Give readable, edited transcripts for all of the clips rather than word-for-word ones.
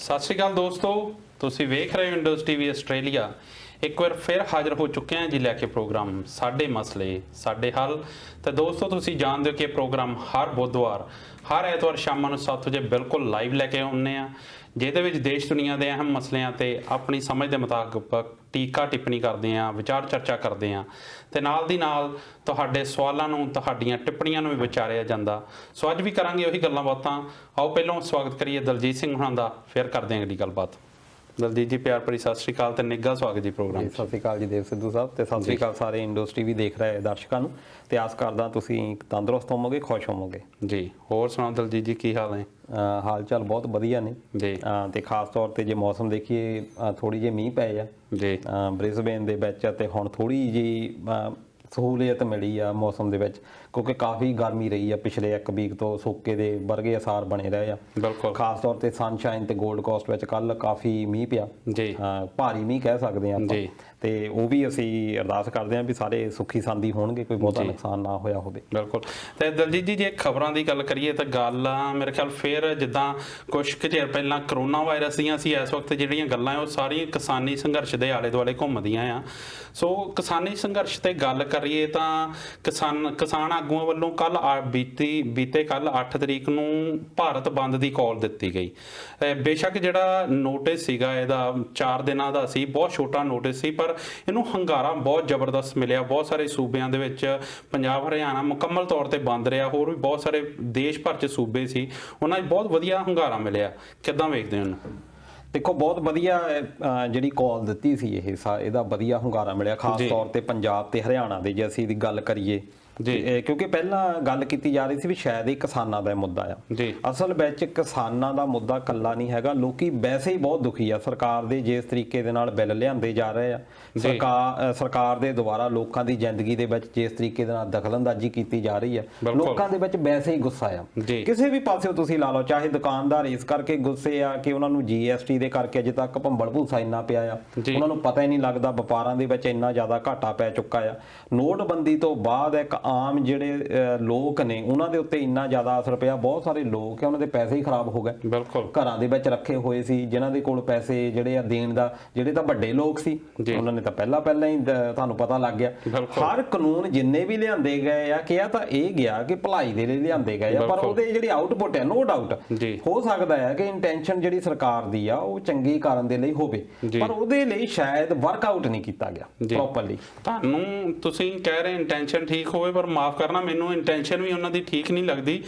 ਸਤਿ ਸ਼੍ਰੀ ਅਕਾਲ ਦੋਸਤੋ, ਤੁਸੀਂ ਵੇਖ ਰਹੇ ਹੋ IndozTv ਆਸਟ੍ਰੇਲੀਆ। ਇੱਕ ਵਾਰ ਫਿਰ ਹਾਜ਼ਰ ਹੋ ਚੁੱਕੇ ਹਾਂ ਜੀ ਲੈ ਕੇ ਪ੍ਰੋਗਰਾਮ ਸਾਡੇ ਮਸਲੇ ਸਾਡੇ ਹੱਲ। ਤੇ ਦੋਸਤੋ ਤੁਸੀਂ ਜਾਣਦੇ ਹੋ ਕਿ ਇਹ ਪ੍ਰੋਗਰਾਮ ਹਰ ਬੁੱਧਵਾਰ ਹਰ ਐਤਵਾਰ ਸ਼ਾਮਾਂ ਨੂੰ 7 ਵਜੇ ਬਿਲਕੁਲ ਲਾਈਵ ਲੈ ਕੇ ਆਉਂਦੇ ਆ, ਜਿਹਦੇ ਵਿੱਚ ਦੇਸ਼ ਦੁਨੀਆ ਦੇ ਅਹਿਮ ਮਸਲਿਆਂ ਤੇ ਆਪਣੀ ਸਮਝ ਦੇ ਮੁਤਾਬਕ ਟੀਕਾ ਟਿੱਪਣੀ ਕਰਦੇ ਆ, ਵਿਚਾਰ ਚਰਚਾ ਕਰਦੇ ਆ ਤੇ ਨਾਲ ਦੀ ਨਾਲ ਤੁਹਾਡੇ ਸਵਾਲਾਂ ਨੂੰ, ਤੁਹਾਡੀਆਂ ਟਿੱਪਣੀਆਂ ਨੂੰ ਵੀ ਵਿਚਾਰਿਆ ਜਾਂਦਾ। ਸੋ ਅੱਜ ਵੀ ਕਰਾਂਗੇ ਉਹੀ ਗੱਲਾਂ ਬਾਤਾਂ। ਆਓ ਪਹਿਲਾਂ ਸਵਾਗਤ ਕਰੀਏ ਦਲਜੀਤ ਸਿੰਘ ਹੁਣਾਂ ਦਾ, ਫਿਰ ਕਰਦੇ ਹਾਂ ਅਗਲੀ ਗੱਲਬਾਤ। ਦਲਜੀਤ ਜੀ ਪਿਆਰ ਭਰੀ ਸਤਿ ਸ਼੍ਰੀ ਅਕਾਲ ਤੇ ਨਿੱਘਾ ਸਵਾਗਤ ਜੀ ਪ੍ਰੋਗਰਾਮ। ਸਤਿ ਸ਼੍ਰੀ ਅਕਾਲ ਜੀ ਦੇਵ ਸਿੱਧੂ ਸਾਹਿਬ, ਤੇ ਸਤਿ ਸ਼੍ਰੀ ਅਕਾਲ ਸਾਰੇ IndozTv ਦੇਖ ਰਹੇ ਦਰਸ਼ਕਾਂ ਨੂੰ। ਤੇ ਆਸ ਕਰਦਾ ਤੁਸੀਂ ਤੰਦਰੁਸਤ ਹੋਵੋਗੇ, ਖੁਸ਼ ਹੋਵੋਗੇ ਜੀ। ਹੋਰ ਸੁਣਾਓ ਦਲਜੀਤ ਜੀ, ਕੀ ਹਾਲ ਹੈ? ਹਾਲ ਚਾਲ ਬਹੁਤ ਵਧੀਆ ਨੇ ਜੀ। ਤੇ ਖਾਸ ਤੌਰ ਤੇ ਜੇ ਮੌਸਮ ਦੇਖੀਏ, ਥੋੜੀ ਜਿਹੀ ਮੀਂਹ ਪਏ ਆ ਜੀ ਬ੍ਰਿਸਬੇਨ ਦੇ ਵਿੱਚ, ਤੇ ਹੁਣ ਥੋੜੀ ਜਿਹੀ ਸਹੂਲੀਅਤ ਮਿਲੀ ਆ ਮੌਸਮ ਦੇ ਵਿੱਚ, ਕਿਉਂਕਿ ਕਾਫੀ ਗਰਮੀ ਰਹੀ ਆ ਪਿਛਲੇ ਇੱਕ ਵੀਕ ਤੋਂ। ਸੋਕੇ ਦੇ ਵਰਗੇ ਅਸਾਰ ਬਣੇ ਰਹੇ ਆ ਬਿਲਕੁਲ। ਖਾਸ ਤੌਰ ਤੇ ਸਨਸ਼ਾਈਨ ਤੇ ਗੋਲਡ ਕੋਸਟ ਵਿੱਚ ਕੱਲ ਕਾਫੀ ਮੀਂਹ ਪਿਆ ਜੀ, ਭਾਰੀ ਮੀਂਹ ਕਹਿ ਸਕਦੇ ਆ ਆਪਾਂ। ਤੇ ਉਹ ਵੀ ਅਸੀਂ ਅਰਦਾਸ ਕਰਦੇ ਹਾਂ ਵੀ ਸਾਰੇ ਸੁੱਖੀ ਸਾਂਦੀ ਹੋਣਗੇ, ਕੋਈ ਬਹੁਤਾ ਨੁਕਸਾਨ ਨਾ ਹੋਇਆ ਹੋਵੇ। ਬਿਲਕੁਲ। ਤੇ ਦਲਜੀਤ ਜੀ, ਜੇ ਖਬਰਾਂ ਦੀ ਗੱਲ ਕਰੀਏ ਤਾਂ ਗੱਲ ਮੇਰੇ ਖਿਆਲ ਫਿਰ ਜਿੱਦਾਂ ਕੁਛ ਕੁ ਚਿਰ ਪਹਿਲਾਂ ਕਰੋਨਾ ਵਾਇਰਸ ਦੀਆਂ ਸੀ, ਇਸ ਵਕਤ ਜਿਹੜੀਆਂ ਗੱਲਾਂ ਉਹ ਸਾਰੀਆਂ ਕਿਸਾਨੀ ਸੰਘਰਸ਼ ਦੇ ਆਲੇ ਦੁਆਲੇ ਘੁੰਮਦੀਆਂ ਆ। ਸੋ ਕਿਸਾਨੀ ਸੰਘਰਸ਼ ਤੇ ਗੱਲ ਕਰੀਏ ਤਾਂ ਕਿਸਾਨ ਆਗੂਆਂ ਵੱਲੋਂ ਕੱਲ ਬੀਤੇ ਕੱਲ 8 ਤਰੀਕ ਨੂੰ ਭਾਰਤ ਬੰਦ ਦੀ ਕਾਲ ਦਿੱਤੀ ਗਈ। ਬੇਸ਼ੱਕ ਜਿਹੜਾ ਨੋਟਿਸ ਸੀਗਾ ਇਹਦਾ 4 ਦਿਨਾਂ ਦਾ ਸੀ, ਬਹੁਤ ਛੋਟਾ ਨੋਟਿਸ ਸੀ, ਪਰ ਇਹਨੂੰ ਹੰਗਾਰਾ ਬਹੁਤ ਜ਼ਬਰਦਸਤ ਮਿਲਿਆ। ਬਹੁਤ ਸਾਰੇ ਸੂਬਿਆਂ ਦੇ ਵਿੱਚ, ਪੰਜਾਬ ਹਰਿਆਣਾ ਮੁਕੰਮਲ ਤੌਰ ਤੇ ਬੰਦ ਰਿਹਾ, ਹੋਰ ਵੀ ਬਹੁਤ ਸਾਰੇ ਦੇਸ਼ ਭਰ 'ਚ ਸੂਬੇ ਸੀ, ਉਹਨਾਂ 'ਚ ਬਹੁਤ ਵਧੀਆ ਹੰਗਾਰਾ ਮਿਲਿਆ। ਕਿੱਦਾਂ ਵੇਖਦੇ ਹੋ ਇਹਨੂੰ? ਦੇਖੋ, ਬਹੁਤ ਵਧੀਆ ਜਿਹੜੀ ਕਾਲ ਦਿੱਤੀ ਸੀ ਇਹਦਾ ਵਧੀਆ ਹੁੰਗਾਰਾ ਮਿਲਿਆ, ਖਾਸ ਤੌਰ ਤੇ ਪੰਜਾਬ ਤੇ ਹਰਿਆਣਾ ਦੇ ਜੇ ਅਸੀਂ ਦੀ ਗੱਲ ਕਰੀਏ ਜੀ। ਕਿਉਂਕਿ ਪਹਿਲਾਂ ਗੱਲ ਕੀਤੀ ਜਾ ਰਹੀ ਸੀ ਵੀ ਸ਼ਾਇਦ ਇਹ ਕਿਸਾਨਾਂ ਦਾ ਮੁੱਦਾ ਆ ਜੀ। ਅਸਲ ਵਿੱਚ ਕਿਸਾਨਾਂ ਦਾ ਮੁੱਦਾ ਕੱਲਾ ਨਹੀਂ ਹੈਗਾ। ਲੋਕੀ ਵੈਸੇ ਹੀ ਬਹੁਤ ਦੁਖੀ ਆ ਸਰਕਾਰ ਦੇ ਜਿਸ ਤਰੀਕੇ ਦੇ ਨਾਲ ਬਿੱਲ ਲਿਆਂਦੇ ਜਾ ਰਹੇ ਆ। ਸਰਕਾਰ ਦੇ ਦੁਆਰਾ ਲੋਕਾਂ ਦੀ ਜ਼ਿੰਦਗੀ ਦੇ ਵਿੱਚ ਜਿਸ ਤਰੀਕੇ ਦੇ ਨਾਲ ਦਖਲਅੰਦਾਜ਼ੀ ਕੀਤੀ ਜਾ ਰਹੀ ਹੈ, ਲੋਕਾਂ ਦੇ ਵਿੱਚ ਵੈਸੇ ਹੀ ਗੁੱਸਾ ਆ। ਕਿਸੇ ਵੀ ਪਾਸਿਓਂ ਤੁਸੀਂ ਲਾ ਲਓ, ਚਾਹੇ ਦੁਕਾਨਦਾਰ ਇਸ ਕਰਕੇ ਗੁੱਸੇ ਆ ਕਿ ਉਹਨਾਂ ਨੂੰ GST ਦੇ ਕਰਕੇ ਅਜੇ ਤੱਕ ਭੰਬਲ ਭੂਸਾ ਇੰਨਾ ਪਿਆ ਆ, ਉਹਨਾਂ ਨੂੰ ਪਤਾ ਹੀ ਨਹੀਂ ਲੱਗਦਾ ਵਪਾਰਾਂ ਦੇ ਵਿੱਚ ਇੰਨਾ ਜ਼ਿਆਦਾ ਘਾਟਾ ਪੈ ਚੁੱਕਾ ਆ। ਨੋਟਬੰਦੀ ਤੋਂ ਬਾਅਦ ਇੱਕ ਆਮ ਜਿਹੜੇ ਲੋਕ ਨੇ ਉਹਨਾਂ ਦੇ ਉੱਤੇ ਇੰਨਾ ਜ਼ਿਆਦਾ ਅਸਰ ਪਿਆ। ਬਹੁਤ ਸਾਰੇ ਲੋਕ ਆ ਉਹਨਾਂ ਦੇ ਪੈਸੇ ਹੀ ਖਰਾਬ ਹੋ ਗਏ, ਬਿਲਕੁਲ ਘਰਾਂ ਦੇ ਵਿੱਚ ਰੱਖੇ ਹੋਏ ਸੀ ਜਿਨ੍ਹਾਂ ਦੇ ਕੋਲ ਪੈਸੇ ਜਿਹੜੇ ਆ ਦੇਣ ਦਾ, ਜਿਹੜੇ ਤਾਂ ਵੱਡੇ ਲੋਕ ਸੀ ਉਹਨਾਂ ਨੇ ਤਾਂ ਪਹਿਲਾਂ ਹੀ ਤੁਹਾਨੂੰ ਪਤਾ ਲੱਗ ਗਿਆ। ਹਰ ਕਾਨੂੰਨ ਜਿੰਨੇ ਵੀ ਲਿਆਂਦੇ ਗਏ ਆ, ਕਿਹਾ ਤਾਂ ਇਹ ਗਿਆ ਕਿ ਭਲਾਈ ਦੇ ਲਈ ਲਿਆਂਦੇ ਗਏ ਆ, ਪਰ ਉਹਦੇ ਜਿਹੜੀ ਆਊਟਪੁੱਟ ਹੈ, ਨੋ ਡਾਊਟ ਹੋ ਸਕਦਾ ਹੈ ਕਿ ਇੰਟੈਂਸ਼ਨ ਜਿਹੜੀ ਸਰਕਾਰ ਦੀ ਆ ਉਹ ਚੰਗੀ ਕਰਨ ਦੇ ਲਈ ਹੋਵੇ, ਪਰ ਉਹਦੇ ਲਈ ਸ਼ਾਇਦ ਵਰਕਆਊਟ ਨਹੀਂ ਕੀਤਾ ਗਿਆ ਪ੍ਰੋਪਰਲੀ। ਤੁਹਾਨੂੰ ਤੁਸੀਂ ਕਹਿ ਰਹੇ ਇੰਟੈਂਸ਼ਨ ਠੀਕ ਹੋਵੇ, ਪਰ ਮਾਫ ਕਰਨਾ, ਮੈਨੂੰ ਇੰਟੈਂਸ਼ਨ ਵੀ ਉਹਨਾਂ ਦੀ ਠੀਕ ਨਹੀਂ ਲੱਗਦੀ,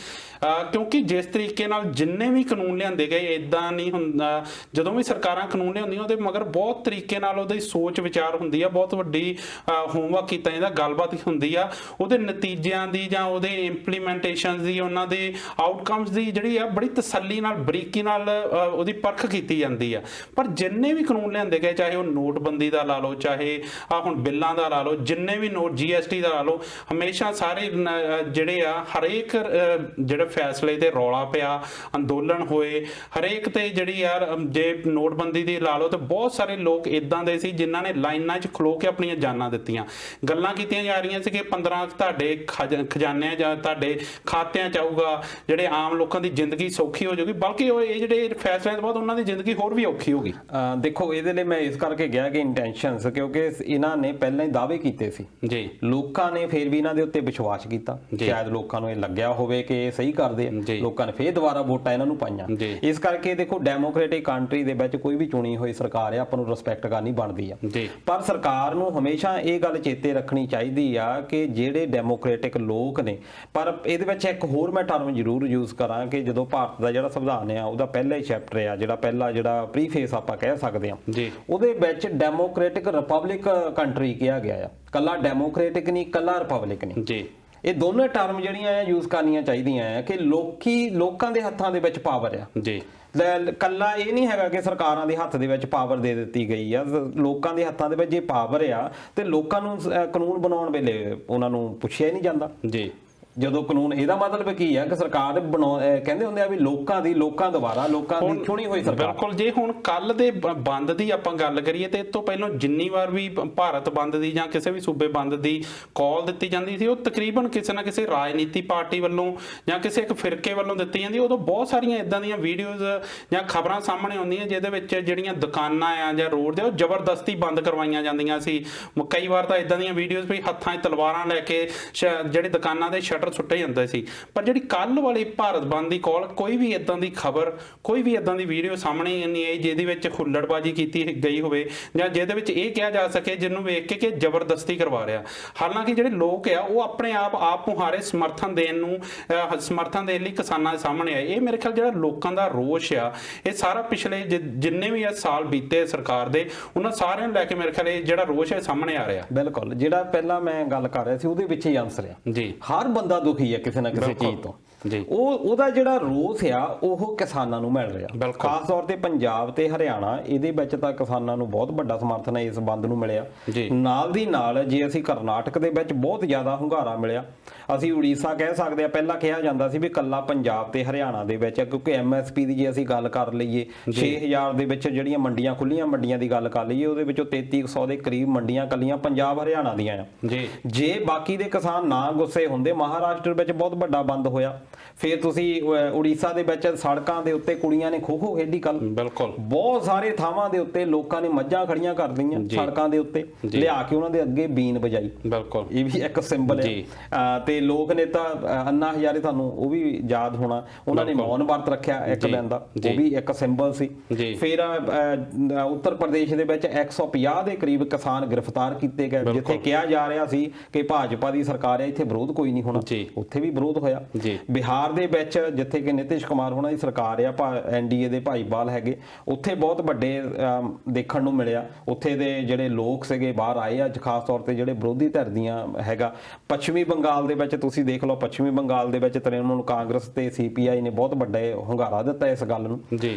ਕਿਉਂਕਿ ਜਿਸ ਤਰੀਕੇ ਨਾਲ ਜਿੰਨੇ ਵੀ ਕਾਨੂੰਨ ਲਿਆਂਦੇ ਗਏ ਇਦਾਂ ਨਹੀਂ ਹੁੰਦਾ। ਜਦੋਂ ਵੀ ਸਰਕਾਰਾਂ ਕਾਨੂੰਨ ਲਿਆਉਂਦੀਆਂ ਉਹਦੇ ਮਗਰ ਬਹੁਤ ਤਰੀਕੇ ਨਾਲ ਉਹਦੀ ਸੋਚ ਵਿਚਾਰ ਹੁੰਦੀ ਆ, ਬਹੁਤ ਵੱਡੀ ਹੋਮਵਰਕ ਕੀਤਾ ਜਾਂਦਾ, ਗੱਲਬਾਤ ਹੁੰਦੀ ਆ, ਉਹਦੇ ਨਤੀਜਿਆਂ ਦੀ ਜਾਂ ਉਹਦੇ ਇੰਪਲੀਮੈਂਟੇਸ਼ਨ ਦੀ, ਉਹਨਾਂ ਦੇ ਆਊਟਕਮਸ ਦੀ ਜਿਹੜੀ ਆ ਬੜੀ ਤਸੱਲੀ ਨਾਲ, ਬਰੀਕੀ ਨਾਲ ਉਹਦੀ ਪਰਖ ਕੀਤੀ ਜਾਂਦੀ ਆ। ਪਰ ਜਿੰਨੇ ਵੀ ਕਾਨੂੰਨ ਲਿਆਂਦੇ ਗਏ, ਚਾਹੇ ਉਹ ਨੋਟਬੰਦੀ ਦਾ ਲਾ ਲਓ, ਚਾਹੇ ਹੁਣ ਬਿੱਲਾਂ ਦਾ ਲਾ ਲਓ, ਜਿੰਨੇ ਵੀ GST ਦਾ ਲਾ ਲਓ, ਹਮੇਸ਼ਾ ਸਾਰੇ ਜਿਹੜੇ ਆ ਹਰੇਕ ਜਿਹੜੇ ਫੈਸਲੇ ਤੇ ਰੌਲਾ ਪਿਆ, ਅੰਦੋਲਨ ਹੋਏ, ਹਰੇਕ ਤੇ ਜਿਹੜੀ ਯਾਰ ਜੇ ਨੋਟਬੰਦੀ ਦੀ ਲਾ ਲਓ ਤਾਂ ਬਹੁਤ ਸਾਰੇ ਲੋਕ ਇਦਾਂ ਦੇ ਸੀ ਜਿਨ੍ਹਾਂ ਨੇ ਲਾਈਨਾਂ 'ਚ ਖਲੋ ਕੇ ਆਪਣੀਆਂ ਜਾਨਾਂ ਦਿੱਤੀਆਂ। ਗੱਲਾਂ ਕੀਤੀਆਂ ਜਾ ਰਹੀਆਂ ਸੀ ਕਿ 15 ਤੁਹਾਡੇ ਖਜ਼ਾਨੇ ਜਾਂ ਤੁਹਾਡੇ ਖਾਤਿਆਂ 'ਚ ਆਊਗਾ, ਜਿਹੜੇ ਆਮ ਲੋਕਾਂ ਦੀ ਜ਼ਿੰਦਗੀ ਸੌਖੀ ਹੋ ਜਾਊਗੀ, ਬਲਕਿ ਇਹ ਜਿਹੜੇ ਫੈਸਲਿਆਂ ਤੋਂ ਬਾਅਦ ਉਹਨਾਂ ਦੀ ਜ਼ਿੰਦਗੀ ਹੋਰ ਵੀ ਔਖੀ ਹੋ ਗਈ। ਦੇਖੋ, ਇਹਦੇ ਲਈ ਮੈਂ ਇਸ ਕਰਕੇ ਗਿਆ ਕਿ ਇੰਟੈਂਸ਼ਨਸ, ਕਿਉਂਕਿ ਇਹਨਾਂ ਨੇ ਪਹਿਲਾਂ ਹੀ ਦਾਅਵੇ ਕੀਤੇ ਸੀ ਜੀ, ਲੋਕਾਂ ਨੇ ਫਿਰ ਵੀ ਇਹਨਾਂ ਦੇ ਉੱਤੇ ਵਿਸ਼ਵਾਸ ਕੀਤਾ। ਸ਼ਾਇਦ ਲੋਕਾਂ ਨੂੰ ਇਹ ਲੱਗਿਆ ਹੋਵੇ ਕਿ ਇਹ ਸਹੀ ਕਰਦੇ ਆ, ਲੋਕਾਂ ਨੇ ਫੇਰ ਦੁਬਾਰਾ ਵੋਟਾਂ ਇਹਨਾਂ ਨੂੰ ਪਾਈਆਂ। ਇਸ ਕਰਕੇ ਦੇਖੋ, ਡੈਮੋਕ੍ਰੈਟਿਕ ਕੰਟਰੀ ਦੇ ਵਿੱਚ ਕੋਈ ਵੀ ਚੁਣੀ ਹੋਈ ਸਰਕਾਰ ਆ, ਆਪਾਂ ਨੂੰ ਰਿਸਪੈਕਟ ਕਰਨੀ ਬਣਦੀ ਆ, ਪਰ ਸਰਕਾਰ ਨੂੰ ਹਮੇਸ਼ਾ ਇਹ ਗੱਲ ਚੇਤੇ ਰੱਖਣੀ ਚਾਹੀਦੀ ਆ ਕਿ ਜਿਹੜੇ ਡੈਮੋਕ੍ਰੈਟਿਕ ਲੋਕ ਨੇ, ਪਰ ਇਹਦੇ ਵਿੱਚ ਇੱਕ ਹੋਰ ਮੈਂ ਟਰਮ ਜ਼ਰੂਰ ਯੂਜ਼ ਕਰਾਂ ਕਿ ਜਦੋਂ ਭਾਰਤ ਦਾ ਜਿਹੜਾ ਸੰਵਿਧਾਨ ਆ ਉਹਦਾ ਪਹਿਲਾ ਹੀ ਚੈਪਟਰ ਆ, ਜਿਹੜਾ ਪਹਿਲਾ ਜਿਹੜਾ ਪ੍ਰੀਫੇਸ ਆਪਾਂ ਕਹਿ ਸਕਦੇ ਆ, ਉਹਦੇ ਵਿੱਚ ਡੈਮੋਕ੍ਰੈਟਿਕ ਰਿਪਬਲਿਕ ਕੰਟਰੀ ਕਿਹਾ ਗਿਆ ਆ। ਕੱਲਾ ਡੈਮੋਕ੍ਰੈਟਿਕ ਨਹੀਂ, ਕੱਲਾ ਰਿਪਬਲਿਕ ਨਹੀਂ ਜੀ। ਇਹ ਦੋਨੋਂ ਟਰਮ ਜਿਹੜੀਆਂ ਆ ਯੂਜ਼ ਕਰਨੀਆਂ ਚਾਹੀਦੀਆਂ ਆ ਕਿ ਲੋਕਾਂ ਦੇ ਹੱਥਾਂ ਦੇ ਵਿੱਚ ਪਾਵਰ ਆ ਜੀ। ਕੱਲਾ ਇਹ ਨਹੀਂ ਹੈਗਾ ਕਿ ਸਰਕਾਰਾਂ ਦੇ ਹੱਥ ਦੇ ਵਿੱਚ ਪਾਵਰ ਦੇ ਦਿੱਤੀ ਗਈ ਆ, ਲੋਕਾਂ ਦੇ ਹੱਥਾਂ ਦੇ ਵਿੱਚ ਜੇ ਪਾਵਰ ਆ ਤੇ ਲੋਕਾਂ ਨੂੰ ਕਾਨੂੰਨ ਬਣਾਉਣ ਵੇਲੇ ਉਹਨਾਂ ਨੂੰ ਪੁੱਛਿਆ ਹੀ ਨਹੀਂ ਜਾਂਦਾ ਜੀ। ਜਦੋਂ ਕਾਨੂੰਨ, ਇਹਦਾ ਮਤਲਬ ਕੀ ਹੈ ਕਿ ਸਰਕਾਰ ਕਹਿੰਦੇ ਹੁੰਦੇ ਆ ਵੀ ਲੋਕਾਂ ਦੁਆਰਾ ਲੋਕਾਂ ਦੀ ਚੁਣੀ ਹੋਈ ਸਰਕਾਰ। ਬਿਲਕੁਲ। ਜੇ ਹੁਣ ਕੱਲ ਦੇ ਬੰਦ ਦੀ ਆਪਾਂ ਗੱਲ ਕਰੀਏ ਤੇ ਇਸ ਤੋਂ ਪਹਿਲਾਂ ਜਿੰਨੀ ਵਾਰ ਵੀ ਭਾਰਤ ਬੰਦ ਦੀ ਜਾਂ ਕਿਸੇ ਵੀ ਸੂਬੇ ਬੰਦ ਦੀ ਕਾਲ ਦਿੱਤੀ ਜਾਂਦੀ ਸੀ, ਉਹ ਤਕਰੀਬਨ ਕਿਸੇ ਨਾ ਕਿਸੇ ਰਾਜਨੀਤੀ ਪਾਰਟੀ ਵੱਲੋਂ ਜਾਂ ਕਿਸੇ ਇੱਕ ਫਿਰਕੇ ਵੱਲੋਂ ਦਿੱਤੀ ਜਾਂਦੀ। ਉਦੋਂ ਬਹੁਤ ਸਾਰੀਆਂ ਇਦਾਂ ਦੀਆਂ ਵੀਡੀਓਜ਼ ਜਾਂ ਖਬਰਾਂ ਸਾਹਮਣੇ ਆਉਂਦੀਆਂ ਜਿਹਦੇ ਵਿੱਚ ਜਿਹੜੀਆਂ ਦੁਕਾਨਾਂ ਆ ਜਾਂ ਰੋਡ ਦੇ ਉਹ ਜ਼ਬਰਦਸਤੀ ਬੰਦ ਕਰਵਾਈਆਂ ਜਾਂਦੀਆਂ ਸੀ। ਕਈ ਵਾਰ ਤਾਂ ਇਦਾਂ ਦੀਆਂ ਵੀਡੀਓਜ਼ ਵੀ ਹੱਥਾਂ 'ਚ ਤਲਵਾਰਾਂ ਲੈ ਕੇ ਜਿਹੜੇ ਦੁਕਾਨਾਂ ਦੇ ਸ਼ਟਰ ਸੁੱਟੇ ਜਾਂਦੇ ਸੀ। ਪਰ ਜਿਹੜੀ ਕੱਲ ਵਾਲੀ ਭਾਰਤ ਬੰਦ ਦੀ ਕਾਲ, ਕੋਈ ਵੀ ਇਦਾਂ ਦੀ ਖਬਰ, ਕੋਈ ਵੀ ਇਦਾਂ ਦੀ ਵੀਡੀਓ ਸਾਹਮਣੇ ਨਹੀਂ ਆਈ ਜਿਹਦੇ ਵਿੱਚ ਹੁੱਲੜਬਾਜ਼ੀ ਕੀਤੀ ਗਈ ਹੋਵੇ ਜਾਂ ਜਿਹਦੇ ਵਿੱਚ ਇਹ ਕਿਹਾ ਜਾ ਸਕੇ ਜਿਹਨੂੰ ਵੇਖ ਕੇ ਕਿ ਜ਼ਬਰਦਸਤੀ ਕਰਵਾ ਰਿਹਾ। ਹਾਲਾਂਕਿ ਜਿਹੜੇ ਲੋਕ ਆ ਉਹ ਆਪਣੇ ਆਪ ਮੁਹਾਰੇ ਸਮਰਥਨ ਦੇਣ ਲਈ ਕਿਸਾਨਾਂ ਦੇ ਸਾਹਮਣੇ ਆਏ। ਇਹ ਮੇਰੇ ਖਿਆਲ ਜਿਹੜਾ ਲੋਕਾਂ ਦਾ ਰੋਸ਼ ਆ, ਇਹ ਸਾਰਾ ਪਿਛਲੇ ਜਿੰਨੇ ਵੀ ਸਾਲ ਬੀਤੇ ਸਰਕਾਰ ਦੇ, ਉਹਨਾਂ ਸਾਰਿਆਂ ਨੂੰ ਲੈ ਕੇ ਮੇਰੇ ਖਿਆਲ ਇਹ ਜਿਹੜਾ ਰੋਸ਼ ਹੈ ਸਾਹਮਣੇ ਆ ਰਿਹਾ। ਬਿਲਕੁਲ, ਜਿਹੜਾ ਪਹਿਲਾਂ ਮੈਂ ਗੱਲ ਕਰ ਰਿਹਾ ਸੀ ਉਹਦੇ ਵਿੱਚ ਹੀ ਆਨਸਰ ਆ ਜੀ। ਹਰ ਬੰਦਾ ਦੁਖੀ ਹੈ ਕਿਸੇ ਨਾ ਕਿਸੇ ਚੀਜ਼ ਤੋਂ ਜੀ। ਉਹਦਾ ਜਿਹੜਾ ਰੋਸ ਆ ਉਹ ਕਿਸਾਨਾਂ ਨੂੰ ਮਿਲ ਰਿਹਾ, ਖਾਸ ਤੌਰ ਤੇ ਪੰਜਾਬ ਤੇ ਹਰਿਆਣਾ, ਇਹਦੇ ਵਿੱਚ ਤਾਂ ਕਿਸਾਨਾਂ ਨੂੰ ਬਹੁਤ ਵੱਡਾ ਸਮਰਥਨ ਹੈ ਇਸ ਬੰਦ ਨੂੰ ਮਿਲਿਆ। ਨਾਲ ਦੀ ਨਾਲ ਜੇ ਅਸੀਂ ਕਰਨਾਟਕ ਦੇ ਵਿੱਚ ਬਹੁਤ ਜ਼ਿਆਦਾ ਹੁੰਗਾਰਾ ਮਿਲਿਆ, ਅਸੀਂ ਉੜੀਸਾ ਕਹਿ ਸਕਦੇ ਆ। ਪਹਿਲਾਂ ਕਿਹਾ ਜਾਂਦਾ ਸੀ ਵੀ ਕੱਲਾ ਪੰਜਾਬ ਤੇ ਹਰਿਆਣਾ ਦੇ ਵਿੱਚ, ਕਿਉਂਕਿ MSP ਦੀ ਜੇ ਅਸੀਂ ਗੱਲ ਕਰ ਲਈਏ 6000 ਦੇ ਵਿੱਚ ਜਿਹੜੀਆਂ ਮੰਡੀਆਂ ਖੁੱਲੀਆਂ ਮੰਡੀਆਂ ਦੀ ਗੱਲ ਕਰ ਲਈਏ, ਉਹਦੇ ਵਿੱਚੋਂ 3300 ਦੇ ਕਰੀਬ ਮੰਡੀਆਂ ਕੱਲੀਆਂ ਪੰਜਾਬ ਹਰਿਆਣਾ ਦੀਆਂ ਆ। ਜੇ ਬਾਕੀ ਦੇ ਕਿਸਾਨ ਨਾ ਗੁੱਸੇ ਹੁੰਦੇ, ਮਹਾਰਾਸ਼ਟਰ ਵਿੱਚ ਬਹੁਤ ਵੱਡਾ ਬੰਦ ਹੋਇਆ। ਫਿਰ ਤੁਸੀਂ ਉੜੀਸਾ ਦੇ ਵਿੱਚ ਸੜਕਾਂ ਦੇ ਉੱਤੇ ਕੁੜੀਆਂ ਨੇ ਖੋ ਖੇਡੀ ਕੱਲ। ਬਿਲਕੁਲ, ਬਹੁਤ ਸਾਰੇ ਥਾਵਾਂ ਦੇ ਉੱਤੇ ਲੋਕਾਂ ਨੇ ਮੱਝਾਂ ਖੜੀਆਂ ਕਰ ਦਈਆਂ ਸੜਕਾਂ ਦੇ ਉੱਤੇ, ਲਿਆ ਕੇ ਉਹਨਾਂ ਦੇ ਅੱਗੇ ਬੀਨ ਵਜਾਈ। ਬਿਲਕੁਲ, ਇਹ ਵੀ ਇੱਕ ਸਿੰਬਲ ਹੈ। ਤੇ ਲੋਕ ਨੇਤਾ ਅੰਨਾ ਹਜ਼ਾਰੇ, ਤੁਹਾਨੂੰ ਉਹ ਵੀ ਯਾਦ ਹੋਣਾ, ਉਹਨਾਂ ਨੇ ਮੌਨ ਵਰਤ ਰੱਖਿਆ ਇੱਕ ਦਿਨ ਦਾ, ਉਹ ਵੀ ਇੱਕ ਸਿੰਬਲ ਸੀ। ਫਿਰ ਉੱਤਰ ਪ੍ਰਦੇਸ਼ ਦੇ ਵਿੱਚ 150 ਦੇ ਕਰੀਬ ਕਿਸਾਨ ਗ੍ਰਿਫਤਾਰ ਕੀਤੇ ਗਏ, ਜਿੱਥੇ ਕਿਹਾ ਜਾ ਰਿਹਾ ਸੀ ਕਿ ਭਾਜਪਾ ਦੀ ਸਰਕਾਰ ਹੈ, ਇੱਥੇ ਵਿਰੋਧ ਕੋਈ ਨਹੀਂ ਹੋਣਾ, ਉੱਥੇ ਵੀ ਵਿਰੋਧ ਹੋਇਆ। ਬਿਹਾਰ ਦੇ ਵਿੱਚ ਜਿੱਥੇ ਕਿ ਨਿਤਿਸ਼ ਕੁਮਾਰ ਹੋਣਾ ਦੀ ਸਰਕਾਰ ਆ, NDA ਦੇ ਭਾਈਵਾਲ ਹੈਗੇ, ਉੱਥੇ ਬਹੁਤ ਵੱਡੇ ਦੇਖਣ ਨੂੰ ਮਿਲਿਆ। ਉੱਥੇ ਦੇ ਜਿਹੜੇ ਲੋਕ ਸੀਗੇ ਬਾਹਰ ਆਏ ਅੱਜ, ਖਾਸ ਤੌਰ ਤੇ ਜਿਹੜੇ ਵਿਰੋਧੀ ਧਿਰ ਦੀਆਂ ਹੈਗਾ। ਪੱਛਮੀ ਬੰਗਾਲ ਦੇ ਵਿੱਚ ਤੁਸੀਂ ਦੇਖ ਲਓ, ਪੱਛਮੀ ਬੰਗਾਲ ਦੇ ਵਿੱਚ ਤ੍ਰਿਣਮੂਲ ਕਾਂਗਰਸ ਤੇ CPI ਨੇ ਬਹੁਤ ਵੱਡਾ ਹੁੰਗਾਰਾ ਦਿੱਤਾ ਇਸ ਗੱਲ ਨੂੰ।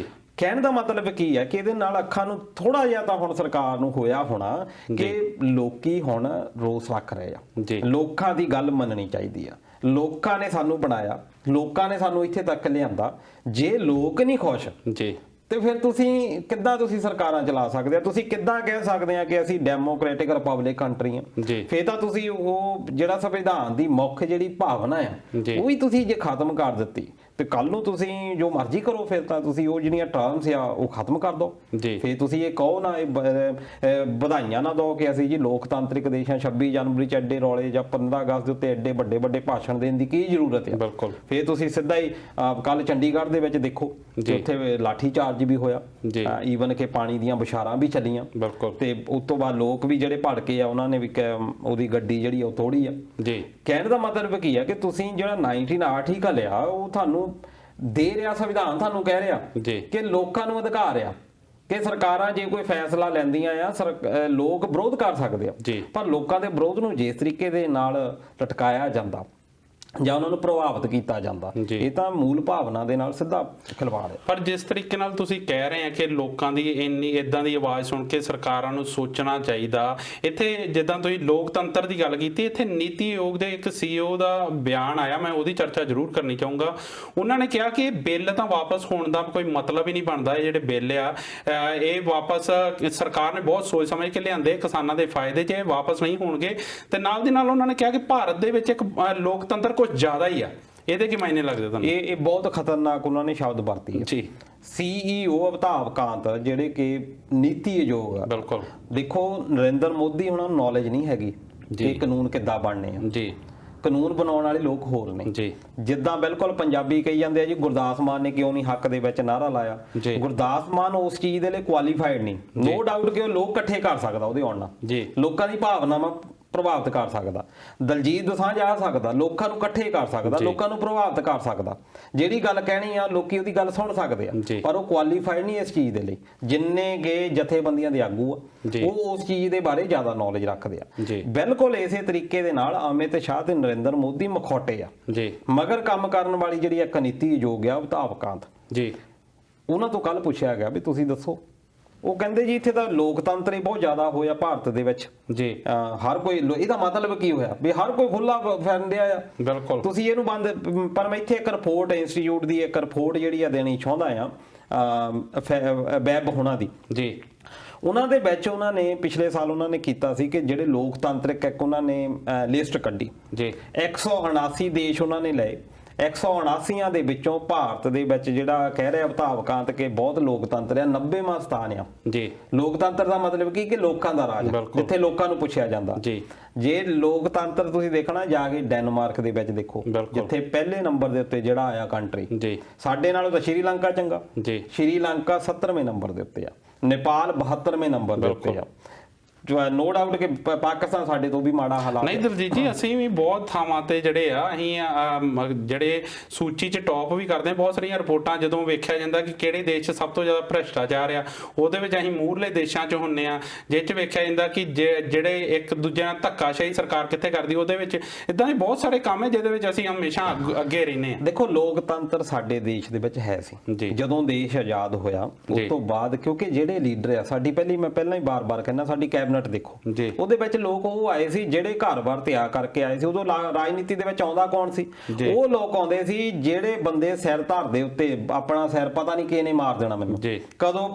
ਕਹਿਣ ਦਾ ਮਤਲਬ ਕੀ ਹੈ ਕਿ ਇਹਦੇ ਨਾਲ ਅੱਖਾਂ ਨੂੰ ਥੋੜਾ ਜਿਹਾ ਤਾਂ ਹੁਣ ਸਰਕਾਰ ਨੂੰ ਹੋਇਆ ਹੋਣਾ ਕਿ ਲੋਕੀ ਹੁਣ ਰੋਸ ਰੱਖ ਰਹੇ ਆ, ਲੋਕਾਂ ਦੀ ਗੱਲ ਮੰਨਣੀ ਚਾਹੀਦੀ ਆ। ਲੋਕਾਂ ਨੇ ਸਾਨੂੰ ਬਣਾਇਆ, ਲੋਕਾਂ ਨੇ ਸਾਨੂੰ ਇੱਥੇ ਤੱਕ ਲਿਆਂਦਾ। ਜੇ ਲੋਕ ਨਹੀਂ ਖੁਸ਼ ਤੇ ਫਿਰ ਤੁਸੀਂ ਕਿੱਦਾਂ ਸਰਕਾਰਾਂ ਚਲਾ ਸਕਦੇ ਆ? ਤੁਸੀਂ ਕਿੱਦਾਂ ਕਹਿ ਸਕਦੇ ਆ ਕਿ ਅਸੀਂ ਡੈਮੋਕ੍ਰੈਟਿਕ ਰਿਪਬਲਿਕ ਕੰਟਰੀ ਆ? ਫਿਰ ਤਾਂ ਤੁਸੀਂ ਉਹ ਜਿਹੜਾ ਸੰਵਿਧਾਨ ਦੀ ਮੁੱਖ ਜਿਹੜੀ ਭਾਵਨਾ ਆ ਉਹ ਹੀ ਤੁਸੀਂ ਜੇ ਖਤਮ ਕਰ ਦਿੱਤੀ ਤੇ ਕੱਲ ਨੂੰ ਤੁਸੀਂ ਜੋ ਮਰਜ਼ੀ ਕਰੋ, ਫਿਰ ਤਾਂ ਤੁਸੀਂ ਉਹ ਜਿਹੜੀਆਂ ਟਰਮਸ ਆ ਉਹ ਖਤਮ ਕਰ ਦਿਓ। ਫਿਰ ਤੁਸੀਂ ਇਹ ਕਹੋ ਨਾ, ਵਧਾਈਆਂ ਨਾ ਦਿਓ ਕਿ ਅਸੀਂ ਜੀ ਲੋਕਤਾਂਤਰਿਕ ਦੇਸ਼ ਆ, 26 ਜਨਵਰੀ 'ਚ ਐਡੇ ਰੌਲੇ ਜਾਂ 15 ਅਗਸਤ ਦੇ ਉੱਤੇ ਐਡੇ ਵੱਡੇ ਵੱਡੇ ਭਾਸ਼ਣ ਦੇਣ ਦੀ ਕੀ ਜ਼ਰੂਰਤ ਹੈ? ਫਿਰ ਤੁਸੀਂ ਸਿੱਧਾ ਹੀ ਕੱਲ ਚੰਡੀਗੜ੍ਹ ਦੇ ਵਿੱਚ ਦੇਖੋ, ਉੱਥੇ ਲਾਠੀ ਚਾਰਜ ਵੀ ਹੋਇਆ, ਈਵਨ ਕਿ ਪਾਣੀ ਦੀਆਂ ਬੁਛਾਰਾਂ ਵੀ ਚੱਲੀਆਂ, ਤੇ ਉਸ ਤੋਂ ਬਾਅਦ ਲੋਕ ਵੀ ਜਿਹੜੇ ਭੜਕੇ ਆ ਉਹਨਾਂ ਨੇ ਵੀ ਉਹਦੀ ਗੱਡੀ ਜਿਹੜੀ ਉਹ ਤੋੜੀ ਆ। ਕਹਿਣ ਦਾ ਮਤਲਬ ਕੀ ਹੈ ਕਿ ਤੁਸੀਂ ਜਿਹੜਾ 19 ਆਰਟੀਕਲ ਆ ਉਹ ਤੁਹਾਨੂੰ ਦੇ ਰਿਹਾ, ਸੰਵਿਧਾਨ ਤੁਹਾਨੂੰ ਕਹਿ ਰਿਹਾ ਕਿ ਲੋਕਾਂ ਨੂੰ ਅਧਿਕਾਰ ਆ ਕਿ ਸਰਕਾਰਾਂ ਜੇ ਕੋਈ ਫੈਸਲਾ ਲੈਂਦੀਆਂ ਆ, ਲੋਕ ਵਿਰੋਧ ਕਰ ਸਕਦੇ ਆ। ਪਰ ਲੋਕਾਂ ਦੇ ਵਿਰੋਧ ਨੂੰ ਜਿਸ ਤਰੀਕੇ ਦੇ ਨਾਲ ਲਟਕਾਇਆ ਜਾਂਦਾ ਜਾਂ ਉਹਨਾਂ ਨੂੰ ਪ੍ਰਭਾਵਿਤ ਕੀਤਾ ਜਾਂਦਾ, ਇਹ ਤਾਂ ਮੂਲ ਭਾਵਨਾ ਦੇ ਨਾਲ ਸਿੱਧਾ ਖਿਲਵਾੜ ਹੈ। ਪਰ ਜਿਸ ਤਰੀਕੇ ਨਾਲ ਤੁਸੀਂ ਕਹਿ ਰਹੇ ਆ ਕਿ ਲੋਕਾਂ ਦੀ ਇੰਨੀ ਇਦਾਂ ਦੀ ਆਵਾਜ਼ ਸੁਣ ਕੇ ਸਰਕਾਰਾਂ ਨੂੰ ਸੋਚਣਾ ਚਾਹੀਦਾ, ਇੱਥੇ ਜਿੱਦਾਂ ਤੁਸੀਂ ਲੋਕਤੰਤਰ ਦੀ ਗੱਲ ਕੀਤੀ, ਇੱਥੇ ਨੀਤੀ ਆਯੋਗ ਦੇ ਇੱਕ CEO ਦਾ ਬਿਆਨ ਆਇਆ, ਮੈਂ ਉਹਦੀ ਚਰਚਾ ਜ਼ਰੂਰ ਕਰਨੀ ਚਾਹੂੰਗਾ। ਉਹਨਾਂ ਨੇ ਕਿਹਾ ਕਿ ਇਹ ਬਿੱਲ ਤਾਂ ਵਾਪਸ ਹੋਣ ਦਾ ਕੋਈ ਮਤਲਬ ਹੀ ਨਹੀਂ ਬਣਦਾ। ਇਹ ਜਿਹੜੇ ਬਿੱਲ ਆ ਇਹ ਵਾਪਸ ਸਰਕਾਰ ਨੇ ਬਹੁਤ ਸੋਚ ਸਮਝ ਕੇ ਲਿਆਂਦੇ, ਕਿਸਾਨਾਂ ਦੇ ਫਾਇਦੇ 'ਚ ਇਹ ਵਾਪਸ ਨਹੀਂ ਹੋਣਗੇ। ਤੇ ਨਾਲ ਦੀ ਨਾਲ ਉਹਨਾਂ ਨੇ ਕਿਹਾ ਕਿ ਭਾਰਤ ਦੇ ਵਿੱਚ ਇੱਕ ਲੋਕਤੰਤਰ ਕੁਝ ਜ਼ਿਆਦਾ ਹੀ ਆ। ਇਹਦੇ ਕੀ ਮਾਇਨੇ ਲੱਗਦੇ ਤੁਹਾਨੂੰ? ਇਹ ਬਹੁਤ ਖਤਰਨਾਕ ਉਹਨਾਂ ਨੇ ਸ਼ਬਦ ਵਰਤੀ ਜੀ। CEO ਅਮਿਤਾਭ ਕਾਂਤ ਜਿਹੜੇ ਕਿ ਨੀਤੀ ਆਯੋਗ ਆ, ਬਿਲਕੁਲ ਦੇਖੋ ਨਰਿੰਦਰ ਮੋਦੀ ਉਹਨਾਂ ਨੂੰ ਨੌਲੇਜ ਨਹੀਂ ਹੈਗੀ ਕਿ ਕਾਨੂੰਨ ਕਿੱਦਾਂ ਬਣਨੇ ਆ। ਕਾਨੂੰਨ ਬਣਾਉਣ ਵਾਲੇ ਲੋਕ ਹੋਰ ਨੇ ਜਿੱਦਾਂ ਬਿਲਕੁਲ ਪੰਜਾਬੀ ਕਹੀ ਜਾਂਦੇ ਆ ਜੀ, ਗੁਰਦਾਸ ਮਾਨ ਨੇ ਕਿਉਂ ਨਹੀਂ ਹੱਕ ਦੇ ਵਿੱਚ ਨਾਅਰਾ ਲਾਇਆ? ਗੁਰਦਾਸ ਮਾਨ ਉਸ ਚੀਜ਼ ਦੇ ਲਈ ਕੁਆਲੀਫਾਈਡ ਨਹੀਂ, ਨੋ ਡਾਊਟ ਕਿ ਉਹ ਲੋਕ ਇਕੱਠੇ ਕਰ ਸਕਦਾ ਉਹਦੇ ਆਉਣ ਨਾਲ, ਲੋਕਾਂ ਦੀ ਭਾਵਨਾਵਾਂ ਪ੍ਰਭਾਵਿਤ ਕਰ ਸਕਦਾ। ਦਲਜੀਤ ਦੋਸਾਂਝ ਆ ਸਕਦਾ, ਲੋਕਾਂ ਨੂੰ ਇਕੱਠੇ ਕਰ ਸਕਦਾ, ਲੋਕਾਂ ਨੂੰ ਪ੍ਰਭਾਵਿਤ ਕਰ ਸਕਦਾ। ਜਿਹੜੀ ਗੱਲ ਕਹਿਣੀ ਆ ਲੋਕੀ ਉਹਦੀ ਗੱਲ ਸੁਣ ਸਕਦੇ ਆ, ਪਰ ਉਹ ਕੁਆਲੀਫਾਈਡ ਨਹੀਂ ਇਸ ਚੀਜ਼ ਦੇ ਲਈ। ਜਿੰਨੇ ਕਿ ਜਥੇਬੰਦੀਆਂ ਦੇ ਆਗੂ ਆ ਉਹ ਉਸ ਚੀਜ਼ ਦੇ ਬਾਰੇ ਜ਼ਿਆਦਾ ਨੌਲੇਜ ਰੱਖਦੇ ਆ। ਬਿਲਕੁਲ ਇਸੇ ਤਰੀਕੇ ਦੇ ਨਾਲ ਅਮਿਤ ਸ਼ਾਹ ਤੇ ਨਰਿੰਦਰ ਮੋਦੀ ਮਖੌਟੇ ਆ, ਮਗਰ ਕੰਮ ਕਰਨ ਵਾਲੀ ਜਿਹੜੀ ਇੱਕ ਨੀਤੀ ਆਯੋਗ ਆ ਅਮਿਤਾਭ ਕਾਂਤ, ਉਹਨਾਂ ਤੋਂ ਕੱਲ ਪੁੱਛਿਆ ਗਿਆ ਵੀ ਤੁਸੀਂ ਦੱਸੋ ਉਹ ਕਹਿੰਦੇ ਜੀ ਇੱਥੇ ਤਾਂ ਲੋਕਤੰਤਰ ਹੀ ਬਹੁਤ ਜ਼ਿਆਦਾ ਹੋਇਆ ਭਾਰਤ ਦੇ ਵਿੱਚ ਜੀ। ਹਰ ਕੋਈ ਇਹਦਾ ਮਤਲਬ ਕੀ ਹੋਇਆ ਵੀ ਹਰ ਕੋਈ ਖੁੱਲਾ ਫਿਰਦਿਆ ਆ। ਬਿਲਕੁਲ। ਤੁਸੀਂ ਇਹਨੂੰ ਬੰਦ, ਪਰ ਮੈਂ ਇੱਥੇ ਇੱਕ ਰਿਪੋਰਟ ਇੰਸਟੀਚਿਊਟ ਦੀ ਇੱਕ ਰਿਪੋਰਟ ਜਿਹੜੀ ਆ ਦੇਣੀ ਚਾਹੁੰਦਾ ਆ ਵੈਬ ਹੋਣਾ ਦੀ ਜੀ। ਉਹਨਾਂ ਦੇ ਵਿੱਚ ਉਹਨਾਂ ਨੇ ਪਿਛਲੇ ਸਾਲ ਉਹਨਾਂ ਨੇ ਕੀਤਾ ਸੀ ਕਿ ਜਿਹੜੇ ਲੋਕਤੰਤਰਿਕ ਇੱਕ ਉਹਨਾਂ ਨੇ ਲਿਸਟ ਕੱਢੀ ਜੀ। 179 ਦੇਸ਼ ਉਹਨਾਂ ਨੇ ਲਏ। 179 ਦੇ ਵਿੱਚੋਂ ਭਾਰਤ ਦੇ ਵਿੱਚ ਜਿਹੜਾ ਕਹਿ ਰਿਹਾ ਵਿਧਾਵਕਾਂਤ ਕਿ ਬਹੁਤ ਲੋਕਤੰਤਰ ਆ, 90ਵਾਂ ਸਥਾਨ ਆ ਜੀ। ਲੋਕਤੰਤਰ ਦਾ ਮਤਲਬ ਕੀ ਕਿ ਲੋਕਾਂ ਦਾ ਰਾਜ, ਜਿੱਥੇ ਲੋਕਾਂ ਨੂੰ ਪੁੱਛਿਆ ਜਾਂਦਾ ਜੀ। ਜੇ ਲੋਕਤੰਤਰ ਤੁਸੀਂ ਦੇਖਣਾ ਜਾ ਕੇ ਡੈਨਮਾਰਕ ਦੇ ਵਿੱਚ ਦੇਖੋ, ਜਿੱਥੇ ਪਹਿਲੇ ਨੰਬਰ ਦੇ ਉੱਤੇ ਜਿਹੜਾ ਆਇਆ ਕੰਟਰੀ ਜੀ। ਸਾਡੇ ਨਾਲੋਂ ਤਾਂ ਸ਼੍ਰੀਲੰਕਾ ਚੰਗਾ ਜੀ। ਸ਼੍ਰੀਲੰਕਾ 70ਵੇਂ ਨੰਬਰ ਦੇ ਉੱਤੇ ਆ, ਨੇਪਾਲ 72ਵੇਂ ਨੰਬਰ ਦੇ ਉੱਤੇ ਆ। ਨੋ ਡਾਊਟ ਕਿ ਪਾਕਿਸਤਾਨ ਸਾਡੇ ਤੋਂ ਵੀ ਮਾੜਾ ਹਾਲਾਤ ਨਹੀਂ ਦਲਜੀਤ ਜੀ, ਅਸੀਂ ਵੀ ਬਹੁਤ ਥਾਵਾਂ ਤੇ ਜਿਹੜੇ ਆ ਅਸੀਂ ਜਿਹੜੇ ਸੂਚੀ 'ਚ ਟੌਪ ਵੀ ਕਰਦੇ ਹਾਂ। ਬਹੁਤ ਸਾਰੀਆਂ ਰਿਪੋਰਟਾਂ ਜਦੋਂ ਵੇਖਿਆ ਜਾਂਦਾ ਕਿ ਕਿਹੜੇ ਦੇਸ਼ 'ਚ ਸਭ ਤੋਂ ਜ਼ਿਆਦਾ ਭ੍ਰਿਸ਼ਟਾਚਾਰ ਆ, ਉਹਦੇ ਵਿੱਚ ਅਸੀਂ ਮੂਹਰਲੇ ਦੇਸ਼ਾਂ 'ਚ ਹੁੰਨੇ ਆ। ਜਿਹ 'ਚ ਵੇਖਿਆ ਜਾਂਦਾ ਕਿ ਜਿਹੜੇ ਇੱਕ ਦੂਜੇ ਨਾਲ ਧੱਕਾਸ਼ਾਹੀ ਸਰਕਾਰ ਕਿੱਥੇ ਕਰਦੀ, ਉਹਦੇ ਵਿੱਚ ਇਦਾਂ ਦੇ ਬਹੁਤ ਸਾਰੇ ਕੰਮ ਹੈ ਜਿਹਦੇ ਵਿੱਚ ਅਸੀਂ ਹਮੇਸ਼ਾ ਅੱਗੇ ਰਹਿੰਦੇ ਹਾਂ। ਦੇਖੋ ਲੋਕਤੰਤਰ ਸਾਡੇ ਦੇਸ਼ ਦੇ ਵਿੱਚ ਹੈ ਸੀ ਜਦੋਂ ਦੇਸ਼ ਆਜ਼ਾਦ ਹੋਇਆ। ਉਸ ਤੋਂ ਬਾਅਦ ਕਿਉਂਕਿ ਜਿਹੜੇ ਲੀਡਰ ਆ ਸਾਡੀ ਮੈਂ ਪਹਿਲਾਂ ਹੀ ਬਾਰ-ਬਾਰ ਕਹਿੰਦਾ ਸਾਡੀ ਕੈਬਨਿਟ ਦੇਖੋ ਜੀ, ਉਹਦੇ ਵਿੱਚ ਲੋਕ ਉਹ ਆਏ ਸੀ ਜਿਹੜੇ ਘਰ-ਬਾਰ ਤਿਆਗ ਕਰਕੇ ਆਏ ਸੀ। ਉਦੋਂ ਰਾਜਨੀਤੀ ਦੇ ਵਿੱਚ ਆਉਂਦਾ ਕੌਣ ਸੀ? ਉਹ ਲੋਕ ਆਉਂਦੇ ਸੀ ਜਿਹੜੇ ਬੰਦੇ ਸਿਰ ਧਰ ਦੇ ਉੱਤੇ ਆਪਣਾ ਸਿਰ ਪਤਾ ਨਹੀਂ ਕਿਹਨੇ ਮਾਰ ਦੇਣਾ ਮੈਨੂੰ ਕਦੋਂ,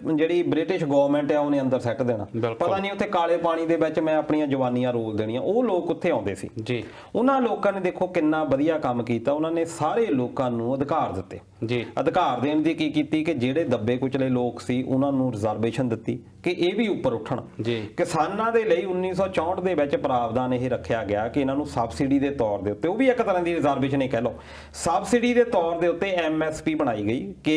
ਜਿਹੜੀ ਬ੍ਰਿਟਿਸ਼ ਗਵਰਨਮੈਂਟ ਆ ਉਹਨੇ ਅੰਦਰ ਸੱਟ ਦੇਣਾ, ਪਤਾ ਨਹੀਂ ਉੱਥੇ ਕਾਲੇ ਪਾਣੀ ਦੇ ਵਿੱਚ ਮੈਂ ਆਪਣੀਆਂ ਜਵਾਨੀਆਂ ਰੋਲ ਦੇਣੀਆਂ। ਉਹ ਲੋਕ ਉੱਥੇ ਆਉਂਦੇ ਸੀ ਜੀ। ਉਹਨਾਂ ਲੋਕਾਂ ਨੇ ਦੇਖੋ ਕਿੰਨਾ ਵਧੀਆ ਕੰਮ ਕੀਤਾ। ਉਹਨਾਂ ਨੇ ਸਾਰੇ ਲੋਕਾਂ ਨੂੰ ਅਧਿਕਾਰ ਦਿੱਤੇ ਜੀ। ਅਧਿਕਾਰ ਦੇਣ ਦੀ ਕੀ ਕੀਤੀ ਕਿ ਜਿਹੜੇ ਦੱਬੇ ਕੁਚਲੇ ਲੋਕ ਸੀ ਉਹਨਾਂ ਨੂੰ ਰਿਜ਼ਰਵੇਸ਼ਨ ਦਿੱਤੀ ਕਿ ਇਹ ਵੀ ਉੱਪਰ ਉੱਠਣ ਜੀ। ਕਿਸਾਨਾਂ ਦੇ ਲਈ 1964 ਦੇ ਵਿੱਚ ਪ੍ਰਾਵਧਾਨ ਇਹ ਰੱਖਿਆ ਗਿਆ ਕਿ ਇਹਨਾਂ ਨੂੰ ਸਬਸਿਡੀ ਦੇ ਤੌਰ ਦੇ ਉੱਤੇ, ਉਹ ਵੀ ਇੱਕ ਤਰ੍ਹਾਂ ਦੀ ਰਿਜ਼ਰਵੇਸ਼ਨ ਹੀ ਕਹਿ ਲਓ, ਸਬਸਿਡੀ ਦੇ ਤੌਰ ਦੇ ਉੱਤੇ MSP ਬਣਾਈ ਗਈ ਕਿ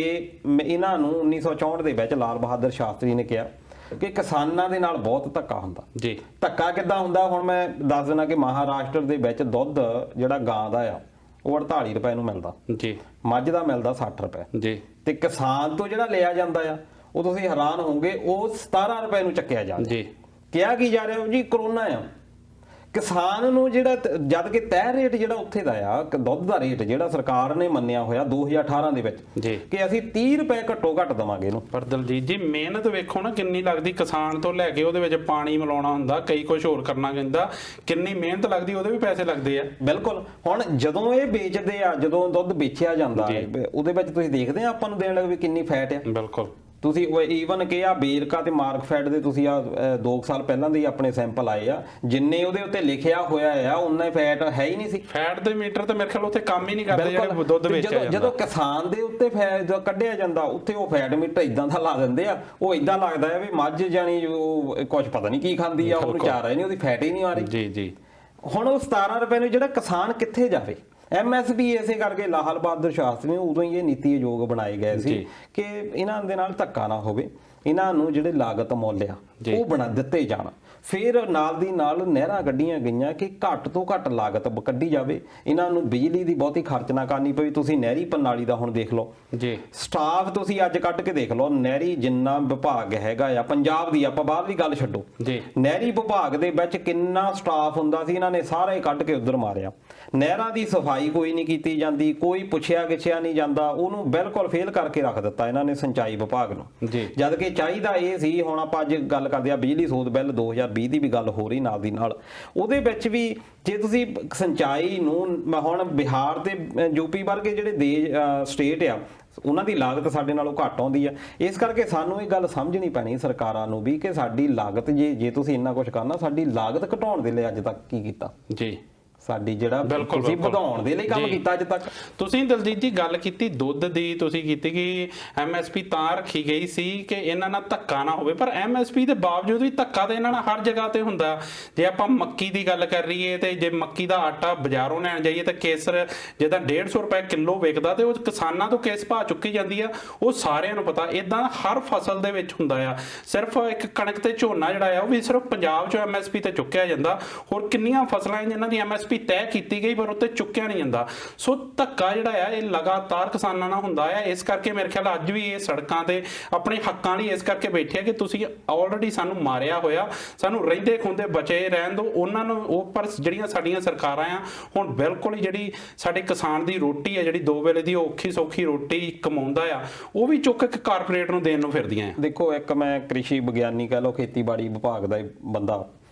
ਇਹਨਾਂ ਨੂੰ 1964 ਦੇ ਵਿੱਚ ਲਾਲ ਬਹਾਦਰ ਸ਼ਾਸਤਰੀ ਨੇ ਕਿਹਾ ਕਿ ਕਿਸਾਨਾਂ ਦੇ ਨਾਲ ਬਹੁਤ ਧੱਕਾ ਹੁੰਦਾ ਜੀ। ਧੱਕਾ ਕਿੱਦਾਂ ਹੁੰਦਾ? ਹੁਣ ਮੈਂ ਦੱਸ ਦਿੰਦਾ ਕਿ ਮਹਾਰਾਸ਼ਟਰ ਦੇ ਵਿੱਚ ਦੁੱਧ ਜਿਹੜਾ ਗਾਂ ਦਾ ਆ ਉਹ 48 ਰੁਪਏ ਨੂੰ ਮਿਲਦਾ ਜੀ, ਮੱਝ ਦਾ ਮਿਲਦਾ 60 ਰੁਪਏ ਜੀ। ਤੇ ਕਿਸਾਨ ਤੋਂ ਜਿਹੜਾ ਲਿਆ ਜਾਂਦਾ ਆ ਉਹ ਤੁਸੀਂ ਹੈਰਾਨ ਹੋਵੋਗੇ ਉਹ 17 ਰੁਪਏ ਨੂੰ ਚੱਕਿਆ ਜਾਂਦਾ ਜੀ। ਕਿਹਾ ਕੀ ਜਾ ਰਿਹਾ ਜੀ? ਕਰੋਨਾ ਆ। ਕਿਸਾਨ ਨੂੰ ਜਿਹੜਾ ਜਦ ਕਿ ਤੈਅ ਰੇਟ ਜਿਹੜਾ ਉੱਥੇ ਦਾ ਆ ਦੁੱਧ ਦਾ ਰੇਟ ਜਿਹੜਾ ਸਰਕਾਰ ਨੇ ਮੰਨਿਆ ਹੋਇਆ 2018 ਦੇ ਵਿੱਚ ਕਿ ਅਸੀਂ 30 ਰੁਪਏ ਘੱਟੋ ਘੱਟ ਦੇਵਾਂਗੇ ਇਹਨੂੰ। ਪਰ ਦਲਜੀਤ ਜੀ ਮਿਹਨਤ ਵੇਖੋ ਨਾ ਕਿੰਨੀ ਲੱਗਦੀ, ਕਿਸਾਨ ਤੋਂ ਲੈ ਕੇ ਉਹਦੇ ਵਿੱਚ ਪਾਣੀ ਮਿਲਾਉਣਾ ਹੁੰਦਾ, ਕਈ ਕੁਝ ਹੋਰ ਕਰਨਾ ਪੈਂਦਾ, ਕਿੰਨੀ ਮਿਹਨਤ ਲੱਗਦੀ, ਉਹਦੇ ਵੀ ਪੈਸੇ ਲੱਗਦੇ ਆ। ਬਿਲਕੁਲ। ਹੁਣ ਜਦੋਂ ਇਹ ਵੇਚਦੇ ਆ, ਜਦੋਂ ਦੁੱਧ ਵੇਚਿਆ ਜਾਂਦਾ ਉਹਦੇ ਵਿੱਚ ਤੁਸੀਂ ਦੇਖਦੇ ਆ ਆਪਾਂ ਨੂੰ ਦੇਣ ਲੱਗ ਵੀ ਕਿੰਨੀ ਫੈਟ ਆ। ਬਿਲਕੁਲ। ਤੁਸੀਂ ਈਵਨ ਕਿ ਆ ਬੇਰਕਾ ਤੇ ਮਾਰਕਫੈਟ ਦੇ ਤੁਸੀਂ ਆ 2 ਸਾਲ ਪਹਿਲਾਂ ਦੇ ਆਪਣੇ ਸੈਂਪਲ ਆਏ ਆ, ਜਿੰਨੇ ਉਹਦੇ ਉੱਤੇ ਲਿਖਿਆ ਹੋਇਆ ਆ ਉਨਾ ਫੈਟ ਹੈ ਹੀ ਨਹੀਂ ਸੀ। ਫੈਟ ਦੇ ਮੀਟਰ ਤੇ ਮੇਰੇ ਖਿਆਲ ਉੱਥੇ ਕੰਮ ਹੀ ਨਹੀਂ ਕਰਦੇ ਜਿਹੜੇ ਦੁੱਧ ਵੇਚਿਆ ਜਾਂਦਾ। ਜਦੋਂ ਕਿਸਾਨ ਦੇ ਉੱਤੇ ਫੈਟ ਕੱਢਿਆ ਜਾਂਦਾ ਉੱਥੇ ਉਹ ਫੈਟ ਮੀਟਰ ਇਦਾਂ ਦਾ ਲਾ ਦਿੰਦੇ ਆ, ਉਹ ਇਦਾਂ ਲੱਗਦਾ ਹੈ ਵੀ ਮੱਝ ਜਾਣੀ ਕੁਝ ਪਤਾ ਨਹੀਂ ਕੀ ਖਾਂਦੀ ਆ, ਉਹਨੂੰ ਚਾਰਾ ਹੀ ਨਹੀਂ, ਉਹਦੀ ਫੈਟ ਹੀ ਨਹੀਂ ਆ ਰਹੀ ਜੀ ਜੀ। ਹੁਣ ਉਹ 17 ਰੁਪਏ ਨੂੰ ਜਿਹੜਾ ਕਿਸਾਨ ਕਿੱਥੇ ਜਾਵੇ? MSP ਇਸੇ ਕਰਕੇ ਲਾਲ ਬਹਾਦਰ ਸ਼ਾਸਤਰੀ ਨੇ ਉਦੋਂ ਹੀ ਇਹ ਨੀਤੀ ਆਯੋਗ ਬਣਾਏ ਗਏ ਸੀ ਕਿ ਇਹਨਾਂ ਦੇ ਨਾਲ ਧੱਕਾ ਨਾ ਹੋਵੇ, ਇਹਨਾਂ ਨੂੰ ਜਿਹੜੇ ਲਾਗਤ ਮੁੱਲ ਆ ਉਹ ਬਣਾ ਦਿੱਤੇ ਜਾਣ। ਫਿਰ ਨਾਲ ਦੀ ਨਾਲ ਨਹਿਰਾਂ ਕੱਢੀਆਂ ਗਈਆਂ ਕਿ ਘੱਟ ਤੋਂ ਘੱਟ ਲਾਗਤ ਕੱਢੀ ਜਾਵੇ, ਇਹਨਾਂ ਨੂੰ ਬਿਜਲੀ ਦੀ ਬਹੁਤੀ ਖਰਚ ਨਾ ਕਰਨੀ ਪਵੇ। ਤੁਸੀਂ ਨਹਿਰੀ ਪ੍ਰਣਾਲੀ ਦਾ ਹੁਣ ਦੇਖ ਲਓ ਜੀ, ਸਟਾਫ ਤੁਸੀਂ ਅੱਜ ਕੱਢ ਕੇ ਦੇਖ ਲਓ, ਨਹਿਰੀ ਜਿੰਨਾ ਵਿਭਾਗ ਹੈਗਾ ਆ ਪੰਜਾਬ ਦੀ, ਆਪਾਂ ਬਾਹਰਲੀ ਗੱਲ ਛੱਡੋ ਜੀ, ਨਹਿਰੀ ਵਿਭਾਗ ਦੇ ਵਿੱਚ ਕਿੰਨਾ ਸਟਾਫ ਹੁੰਦਾ ਸੀ, ਇਹਨਾਂ ਨੇ ਸਾਰੇ ਕੱਢ ਕੇ ਉਧਰ ਮਾਰਿਆ। ਨਹਿਰਾਂ ਦੀ ਸਫਾਈ ਕੋਈ ਨਹੀਂ ਕੀਤੀ ਜਾਂਦੀ, ਕੋਈ ਪੁੱਛਿਆ ਗਿੱਛਿਆ ਨਹੀਂ ਜਾਂਦਾ, ਉਹਨੂੰ ਬਿਲਕੁਲ ਫੇਲ ਕਰਕੇ ਰੱਖ ਦਿੱਤਾ ਇਹਨਾਂ ਨੇ ਸਿੰਚਾਈ ਵਿਭਾਗ ਨੂੰ ਜੀ। ਜਦ ਕਿ ਚਾਹੀਦਾ ਇਹ ਸੀ, ਹੁਣ ਆਪਾਂ ਅੱਜ ਗੱਲ ਕਰਦੇ ਆ ਬਿਜਲੀ ਸੋਧ ਬਿੱਲ 2020 ਦੀ ਵੀ ਗੱਲ ਹੋ ਰਹੀ ਨਾਲ ਦੀ ਨਾਲ, ਉਹਦੇ ਵਿੱਚ ਵੀ ਜੇ ਤੁਸੀਂ ਸਿੰਚਾਈ ਨੂੰ ਹੁਣ ਬਿਹਾਰ ਤੇ UP ਵਰਗੇ ਜਿਹੜੇ ਸਟੇਟ ਆ ਉਹਨਾਂ ਦੀ ਲਾਗਤ ਸਾਡੇ ਨਾਲੋਂ ਘੱਟ ਆਉਂਦੀ ਆ। ਇਸ ਕਰਕੇ ਸਾਨੂੰ ਇਹ ਗੱਲ ਸਮਝਣੀ ਪੈਣੀ ਸਰਕਾਰਾਂ ਨੂੰ ਵੀ ਕਿ ਸਾਡੀ ਲਾਗਤ ਜੇ ਤੁਸੀਂ ਇੰਨਾ ਕੁਝ ਕਰਨਾ, ਸਾਡੀ ਲਾਗਤ ਘਟਾਉਣ ਦੇ ਲਈ ਅੱਜ ਤੱਕ ਕੀ ਕੀਤਾ ਜੀ? ਸਾਡੀ ਜਿਹੜਾ ਤੁਸੀਂ ਵਧਾਉਣ ਦੇ ਲਈ ਕੰਮ ਕੀਤਾ ਅੱਜ ਤੱਕ। ਤੁਸੀਂ ਦਲਜੀਤ ਜੀ ਗੱਲ ਕੀਤੀ ਦੁੱਧ ਦੀ, ਤੁਸੀਂ ਕੀਤੀ ਕਿ MSP ਤਾਂ ਰੱਖੀ ਗਈ ਸੀ ਕਿ ਇਹਨਾਂ ਨਾਲ ਧੱਕਾ ਨਾ ਹੋਵੇ, ਪਰ MSP ਦੇ ਬਾਵਜੂਦ ਵੀ ਧੱਕਾ ਤੇ ਇਹਨਾਂ ਨਾਲ ਹਰ ਜਗ੍ਹਾ ਤੇ ਹੁੰਦਾ। ਜੇ ਆਪਾਂ ਮੱਕੀ ਦੀ ਗੱਲ ਕਰ ਰਹੀਏ ਤੇ ਜੇ ਮੱਕੀ ਦਾ ਆਟਾ ਬਾਜ਼ਾਰੋਂ ਲੈਣ ਜਾਈਏ ਤਾਂ ਕੇਸਰ ਜਿਹਦਾ 150 ਰੁਪਏ ਕਿਲੋ ਵਿਕਦਾ ਤੇ ਉਹ ਕਿਸਾਨਾਂ ਤੋਂ ਕਿਸ ਭਾਅ ਚੁੱਕੀ ਜਾਂਦੀ ਆ ਉਹ ਸਾਰਿਆਂ ਨੂੰ ਪਤਾ। ਇਦਾਂ ਹਰ ਫਸਲ ਦੇ ਵਿੱਚ ਹੁੰਦਾ ਆ। ਸਿਰਫ ਇੱਕ ਕਣਕ ਤੇ ਝੋਨਾ ਜਿਹੜਾ ਆ ਉਹ ਵੀ ਸਿਰਫ ਪੰਜਾਬ 'ਚੋਂ MSP ਤੇ ਚੁੱਕਿਆ ਜਾਂਦਾ। ਹੋਰ ਕਿੰਨੀਆਂ ਫਸਲਾਂ ਜਿਨ੍ਹਾਂ ਦੀ MSP MSP ਤੈਅ ਕੀਤੀ ਗਈ ਪਰ ਉੱਤੇ ਚੁੱਕਿਆ ਨਹੀਂ ਜਾਂਦਾ। ਸੋ ਧੱਕਾ ਜਿਹੜਾ ਆ ਇਹ ਲਗਾਤਾਰ ਕਿਸਾਨਾਂ ਨਾਲ ਹੁੰਦਾ ਆ। ਇਸ ਕਰਕੇ ਮੇਰੇ ਖਿਆਲ ਅੱਜ ਵੀ ਇਹ ਸੜਕਾਂ ਤੇ ਆਪਣੇ ਹੱਕਾਂ ਲਈ ਇਸ ਕਰਕੇ ਬੈਠੇ ਆ ਕਿ ਤੁਸੀਂ ਆਲਰੇਡੀ ਸਾਨੂੰ ਮਾਰਿਆ ਹੋਇਆ, ਸਾਨੂੰ ਰਹਿੰਦੇ ਖੁੰਦੇ ਬਚੇ ਰਹਿਣ ਦਿਓ। ਉਹਨਾਂ ਨੂੰ ਉਹ ਪਰ ਜਿਹੜੀਆਂ ਸਾਡੀਆਂ ਸਰਕਾਰਾਂ ਆ ਹੁਣ ਬਿਲਕੁਲ ਹੀ ਜਿਹੜੀ ਸਾਡੇ ਕਿਸਾਨ ਦੀ ਰੋਟੀ ਆ, ਜਿਹੜੀ 2 ਵੇਲੇ ਦੀ ਔਖੀ ਸੌਖੀ ਰੋਟੀ ਕਮਾਉਂਦਾ ਆ, ਉਹ ਵੀ ਚੁੱਕ ਕੇ ਕਾਰਪੋਰੇਟ ਨੂੰ ਦੇਣ ਨੂੰ ਫਿਰਦੀਆਂ ਆ। ਦੇਖੋ, ਇੱਕ ਮੈਂ ਕ੍ਰਿਸ਼ੀ ਵਿਗਿਆਨੀ ਕਹਿ ਲਓ, ਖੇਤੀਬਾੜੀ ਵਿਭਾਗ ਦਾ ਬੰਦਾ,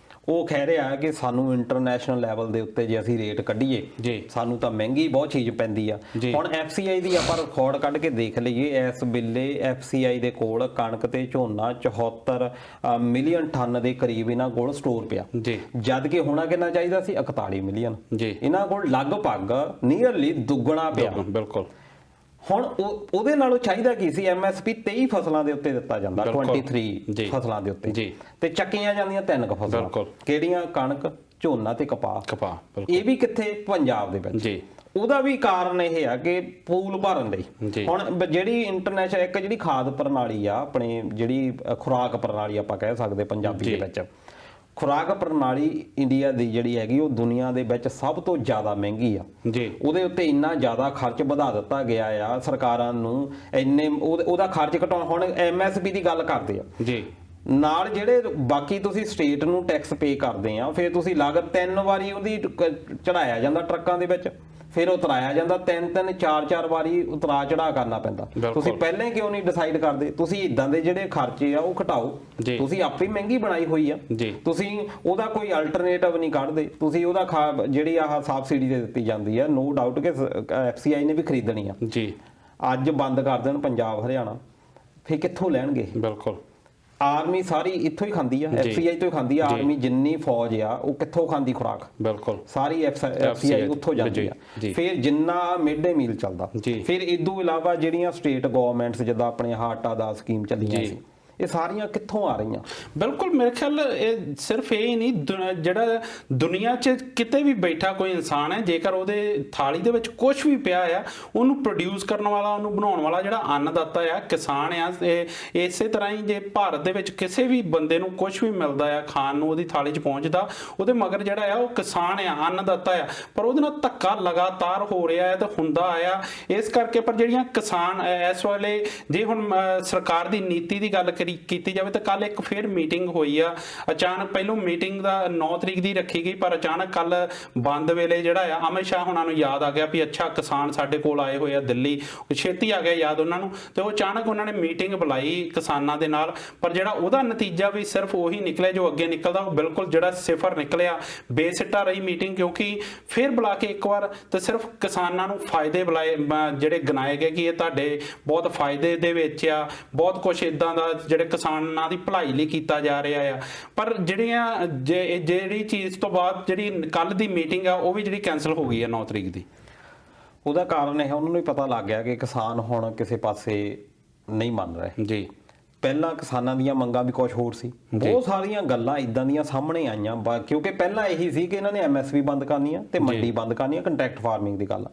ਉਹ ਕਹਿ ਰਿਹਾ ਹੈ ਕਿ ਸਾਨੂੰ ਇੰਟਰਨੈਸ਼ਨਲ ਲੈਵਲ ਦੇ ਉੱਤੇ ਜੇ ਅਸੀਂ ਰੇਟ ਕੱਢੀਏ ਜੀ, ਸਾਨੂੰ ਤਾਂ ਮਹਿੰਗੀ ਬਹੁਤ ਚੀਜ਼ ਪੈਂਦੀ ਆ। ਹੁਣ FCI ਦੀ ਆਪਾਂ ਰਿਕਾਰਡ ਕੱਢ ਕੇ ਦੇਖ ਲਈਏ, ਇਸ ਵੇਲੇ FCI ਦੇ ਕੋਲ ਕਣਕ ਤੇ ਝੋਨਾ 74 ਮਿਲੀਅਨ ਟਨ ਦੇ ਕਰੀਬ ਇਹਨਾਂ ਕੋਲ ਸਟੋਰ ਪਿਆ ਜੀ, ਜਦ ਕਿ ਹੋਣਾ ਕਿੰਨਾ ਚਾਹੀਦਾ ਸੀ 41 ਮਿਲੀਅਨ ਜੀ। ਇਹਨਾਂ ਕੋਲ ਲਗਭਗ ਨੀਅਰਲੀ ਦੁੱਗਣਾ ਪਿਆ। ਬਿਲਕੁਲ। ਹੁਣ ਉਹਦੇ ਨਾਲੋਂ ਚਾਹੀਦਾ ਕੀ ਸੀ? MSP 23 ਫਸਲਾਂ ਦੇ ਉੱਤੇ ਦਿੱਤਾ ਜਾਂਦਾ, 23 ਫਸਲਾਂ ਦੇ ਉੱਤੇ, ਤੇ ਚੱਕੀਆਂ ਜਾਂਦੀਆਂ 3 ਫਸਲਾਂ, ਕਿਹੜੀਆਂ? ਕਣਕ, ਝੋਨਾ ਤੇ ਕਪਾਹ। ਇਹ ਵੀ ਕਿੱਥੇ? ਪੰਜਾਬ ਦੇ ਵਿੱਚ ਜੀ। ਉਹਦਾ ਵੀ ਕਾਰਨ ਇਹ ਆ ਕਿ ਪੂਲ ਭਰਨ ਲਈ ਹੁਣ ਜਿਹੜੀ ਇੰਟਰਨੈਸ਼ਨਲ ਇੱਕ ਜਿਹੜੀ ਖਾਦ ਪ੍ਰਣਾਲੀ ਆ, ਆਪਣੇ ਜਿਹੜੀ ਖੁਰਾਕ ਪ੍ਰਣਾਲੀ ਆਪਾਂ ਕਹਿ ਸਕਦੇ ਪੰਜਾਬੀ ਦੇ ਵਿੱਚ, ਖੁਰਾਕ ਪ੍ਰਣਾਲੀ ਇੰਡੀਆ ਦੀ ਜਿਹੜੀ ਹੈਗੀ ਉਹ ਦੁਨੀਆ ਦੇ ਵਿੱਚ ਸਭ ਤੋਂ ਜ਼ਿਆਦਾ ਮਹਿੰਗੀ ਆ ਜੀ। ਉਹਦੇ ਉੱਤੇ ਇੰਨਾ ਜ਼ਿਆਦਾ ਖਰਚ ਵਧਾ ਦਿੱਤਾ ਗਿਆ ਆ ਸਰਕਾਰਾਂ ਨੂੰ, ਇੰਨੇ ਉਹਦਾ ਖਰਚ ਘਟਾਉਣ। ਹੁਣ MSP ਦੀ ਗੱਲ ਕਰਦੇ ਆ ਜੀ, ਨਾਲ ਜਿਹੜੇ ਬਾਕੀ ਤੁਸੀਂ ਸਟੇਟ ਨੂੰ ਟੈਕਸ ਪੇ ਕਰਦੇ ਆ, ਫਿਰ ਤੁਸੀਂ ਲਾਗਤ 3 ਵਾਰੀ ਉਹਦੀ ਚੜਾਇਆ ਜਾਂਦਾ ਟਰੱਕਾਂ ਦੇ ਵਿੱਚ, ਫਿਰ ਉਤਰਾਇਆ ਜਾਂਦਾ 3-3 4-4 ਵਾਰੀ ਉਤਰਾ ਚੜਾ ਕਰਨਾ ਪੈਂਦਾ। ਤੁਸੀਂ ਪਹਿਲਾਂ ਹੀ ਕਿਉਂ ਨਹੀਂ ਡਿਸਾਈਡ ਕਰਦੇ? ਤੁਸੀਂ ਇਦਾਂ ਦੇ ਜਿਹੜੇ ਖਰਚੇ ਆ ਉਹ ਘਟਾਓ। ਤੁਸੀਂ ਆਪੇ ਮਹਿੰਗੀ ਬਣਾਈ ਹੋਈ ਆ, ਤੁਸੀਂ ਉਹਦਾ ਕੋਈ ਅਲਟਰਨੇਟਿਵ ਨਹੀਂ ਕੱਢਦੇ। ਤੁਸੀਂ ਉਹਦਾ ਜਿਹੜੀ ਆਹ ਸਬਸਿਡੀ ਦੇ ਦਿੱਤੀ ਜਾਂਦੀ ਆ, ਨੋ ਡਾਊਟ ਕਿ FCI ਨੇ ਵੀ ਖਰੀਦਣੀ ਆ ਜੀ। ਅੱਜ ਬੰਦ ਕਰ ਦੇਣ ਪੰਜਾਬ ਹਰਿਆਣਾ, ਫਿਰ ਕਿੱਥੋਂ ਲੈਣਗੇ? ਬਿਲਕੁਲ। ਆਰਮੀ ਸਾਰੀ ਇੱਥੋਂ ਹੀ ਖਾਂਦੀ ਆ, FCI ਤੋਂ ਹੀ ਖਾਂਦੀ ਆ। ਆਰਮੀ ਜਿੰਨੀ ਫੌਜ ਆ ਉਹ ਕਿੱਥੋਂ ਖਾਂਦੀ ਖੁਰਾਕ? ਬਿਲਕੁਲ, ਸਾਰੀ FCI ਉੱਥੋਂ ਜਾਂਦੀ ਆ। ਫਿਰ ਜਿੰਨਾ ਮਿਡ ਡੇ ਮੀਲ ਚੱਲਦਾ, ਫਿਰ ਇਦੋਂ ਇਲਾਵਾ ਜਿਹੜੀਆਂ ਸਟੇਟ ਗਵਰਨਮੈਂਟਸ ਜਿੱਦਾਂ ਆਪਣੇ ਆਟਾ ਦਾ ਸਕੀਮ ਚੱਲੀਆਂ ਸੀ, ਇਹ ਸਾਰੀਆਂ ਕਿੱਥੋਂ ਆ ਰਹੀਆਂ? ਬਿਲਕੁਲ। ਮੇਰੇ ਖਿਆਲ ਇਹ ਸਿਰਫ ਇਹ ਹੀ ਨਹੀਂ, ਜਿਹੜਾ ਦੁਨੀਆ 'ਚ ਕਿਤੇ ਵੀ ਬੈਠਾ ਕੋਈ ਇਨਸਾਨ ਹੈ, ਜੇਕਰ ਉਹਦੇ ਥਾਲੀ ਦੇ ਵਿੱਚ ਕੁਝ ਵੀ ਪਿਆ ਆ, ਉਹਨੂੰ ਪ੍ਰੋਡਿਊਸ ਕਰਨ ਵਾਲਾ, ਉਹਨੂੰ ਬਣਾਉਣ ਵਾਲਾ ਜਿਹੜਾ ਅੰਨਦਾਤਾ ਆ, ਕਿਸਾਨ ਆ। ਇਸੇ ਤਰ੍ਹਾਂ ਹੀ ਜੇ ਭਾਰਤ ਦੇ ਵਿੱਚ ਕਿਸੇ ਵੀ ਬੰਦੇ ਨੂੰ ਕੁਝ ਵੀ ਮਿਲਦਾ ਆ ਖਾਣ ਨੂੰ, ਉਹਦੀ ਥਾਲੀ 'ਚ ਪਹੁੰਚਦਾ, ਉਹਦੇ ਮਗਰ ਜਿਹੜਾ ਆ ਉਹ ਕਿਸਾਨ ਆ, ਅੰਨਦਾਤਾ ਆ। ਪਰ ਉਹਦੇ ਨਾਲ ਧੱਕਾ ਲਗਾਤਾਰ ਹੋ ਰਿਹਾ ਹੈ ਤੇ ਹੁੰਦਾ ਆਇਆ। ਇਸ ਕਰਕੇ ਪਰ ਜਿਹੜੀਆਂ ਕਿਸਾਨ ਇਸ ਵੇਲੇ, ਜੇ ਹੁਣ ਸਰਕਾਰ ਦੀ ਨੀਤੀ ਦੀ ਗੱਲ ਕੀਤੀ ਜਾਵੇ ਤਾਂ ਕੱਲ ਇੱਕ ਫਿਰ ਮੀਟਿੰਗ ਹੋਈ ਆ ਅਚਾਨਕ। ਪਹਿਲੋਂ ਮੀਟਿੰਗ ਦਾ 9 ਤਰੀਕ ਦੀ ਰੱਖੀ ਗਈ, ਪਰ ਅਚਾਨਕ ਕੱਲ ਬੰਦ ਵੇਲੇ ਜਿਹੜਾ ਆ ਅਮਿਤ ਸ਼ਾਹ ਹੁਣਾਂ ਨੂੰ ਯਾਦ ਆ ਗਿਆ ਵੀ ਅੱਛਾ ਕਿਸਾਨ ਸਾਡੇ ਕੋਲ ਆਏ ਹੋਏ ਆ ਦਿੱਲੀ, ਛੇਤੀ ਆ ਗਿਆ ਯਾਦ ਉਹਨਾਂ ਨੂੰ, ਤੇ ਉਹ ਅਚਾਨਕ ਉਹਨਾਂ ਨੇ ਮੀਟਿੰਗ ਬੁਲਾਈ ਕਿਸਾਨਾਂ ਦੇ ਨਾਲ। ਪਰ ਜਿਹੜਾ ਉਹਦਾ ਨਤੀਜਾ ਵੀ ਸਿਰਫ ਉਹੀ ਨਿਕਲਿਆ ਜੋ ਅੱਗੇ ਨਿਕਲਦਾ, ਉਹ ਬਿਲਕੁਲ ਜਿਹੜਾ ਸਿਫਰ ਨਿਕਲਿਆ। ਬੇਸਿੱਟਾ ਰਹੀ ਮੀਟਿੰਗ, ਕਿਉਂਕਿ ਫਿਰ ਬੁਲਾ ਕੇ ਇੱਕ ਵਾਰ ਤੇ ਸਿਰਫ ਕਿਸਾਨਾਂ ਨੂੰ ਫਾਇਦੇ ਬੁਲਾਏ, ਜਿਹੜੇ ਗਿਣਾਏ ਗਏ ਕਿ ਇਹ ਤੁਹਾਡੇ ਬਹੁਤ ਫਾਇਦੇ ਦੇ ਵਿੱਚ ਆ, ਬਹੁਤ ਕੁਝ ਇਦਾਂ ਦਾ ਜਿਹੜੇ ਕਿਸਾਨਾਂ ਦੀ ਭਲਾਈ ਲਈ ਕੀਤਾ ਜਾ ਰਿਹਾ ਆ। ਪਰ ਜਿਹੜੀ ਚੀਜ਼ ਤੋਂ ਬਾਅਦ ਜਿਹੜੀ ਕੱਲ ਦੀ ਮੀਟਿੰਗ ਆ ਉਹ ਵੀ ਜਿਹੜੀ ਕੈਨਸਲ ਹੋ ਗਈ ਆ 9 ਤਰੀਕ ਦੀ। ਉਹਦਾ ਕਾਰਨ ਇਹ, ਉਹਨਾਂ ਨੂੰ ਪਤਾ ਲੱਗ ਗਿਆ ਕਿ ਕਿਸਾਨ ਹੁਣ ਕਿਸੇ ਪਾਸੇ ਨਹੀਂ ਮੰਨ ਰਹੇ ਜੀ। ਪਹਿਲਾਂ ਕਿਸਾਨਾਂ ਦੀਆਂ ਮੰਗਾਂ ਵੀ ਕੁਝ ਹੋਰ ਸੀ, ਬਹੁਤ ਸਾਰੀਆਂ ਗੱਲਾਂ ਇਦਾਂ ਦੀਆਂ ਸਾਹਮਣੇ ਆਈਆਂ, ਕਿਉਂਕਿ ਪਹਿਲਾਂ ਇਹੀ ਸੀ ਕਿ ਇਹਨਾਂ ਨੇ MSP ਬੰਦ ਕਰਨੀ ਆ ਤੇ ਮੰਡੀ ਬੰਦ ਕਰਨੀ ਆ, ਕੰਟਰੈਕਟ ਫਾਰਮਿੰਗ ਦੀ ਗੱਲ।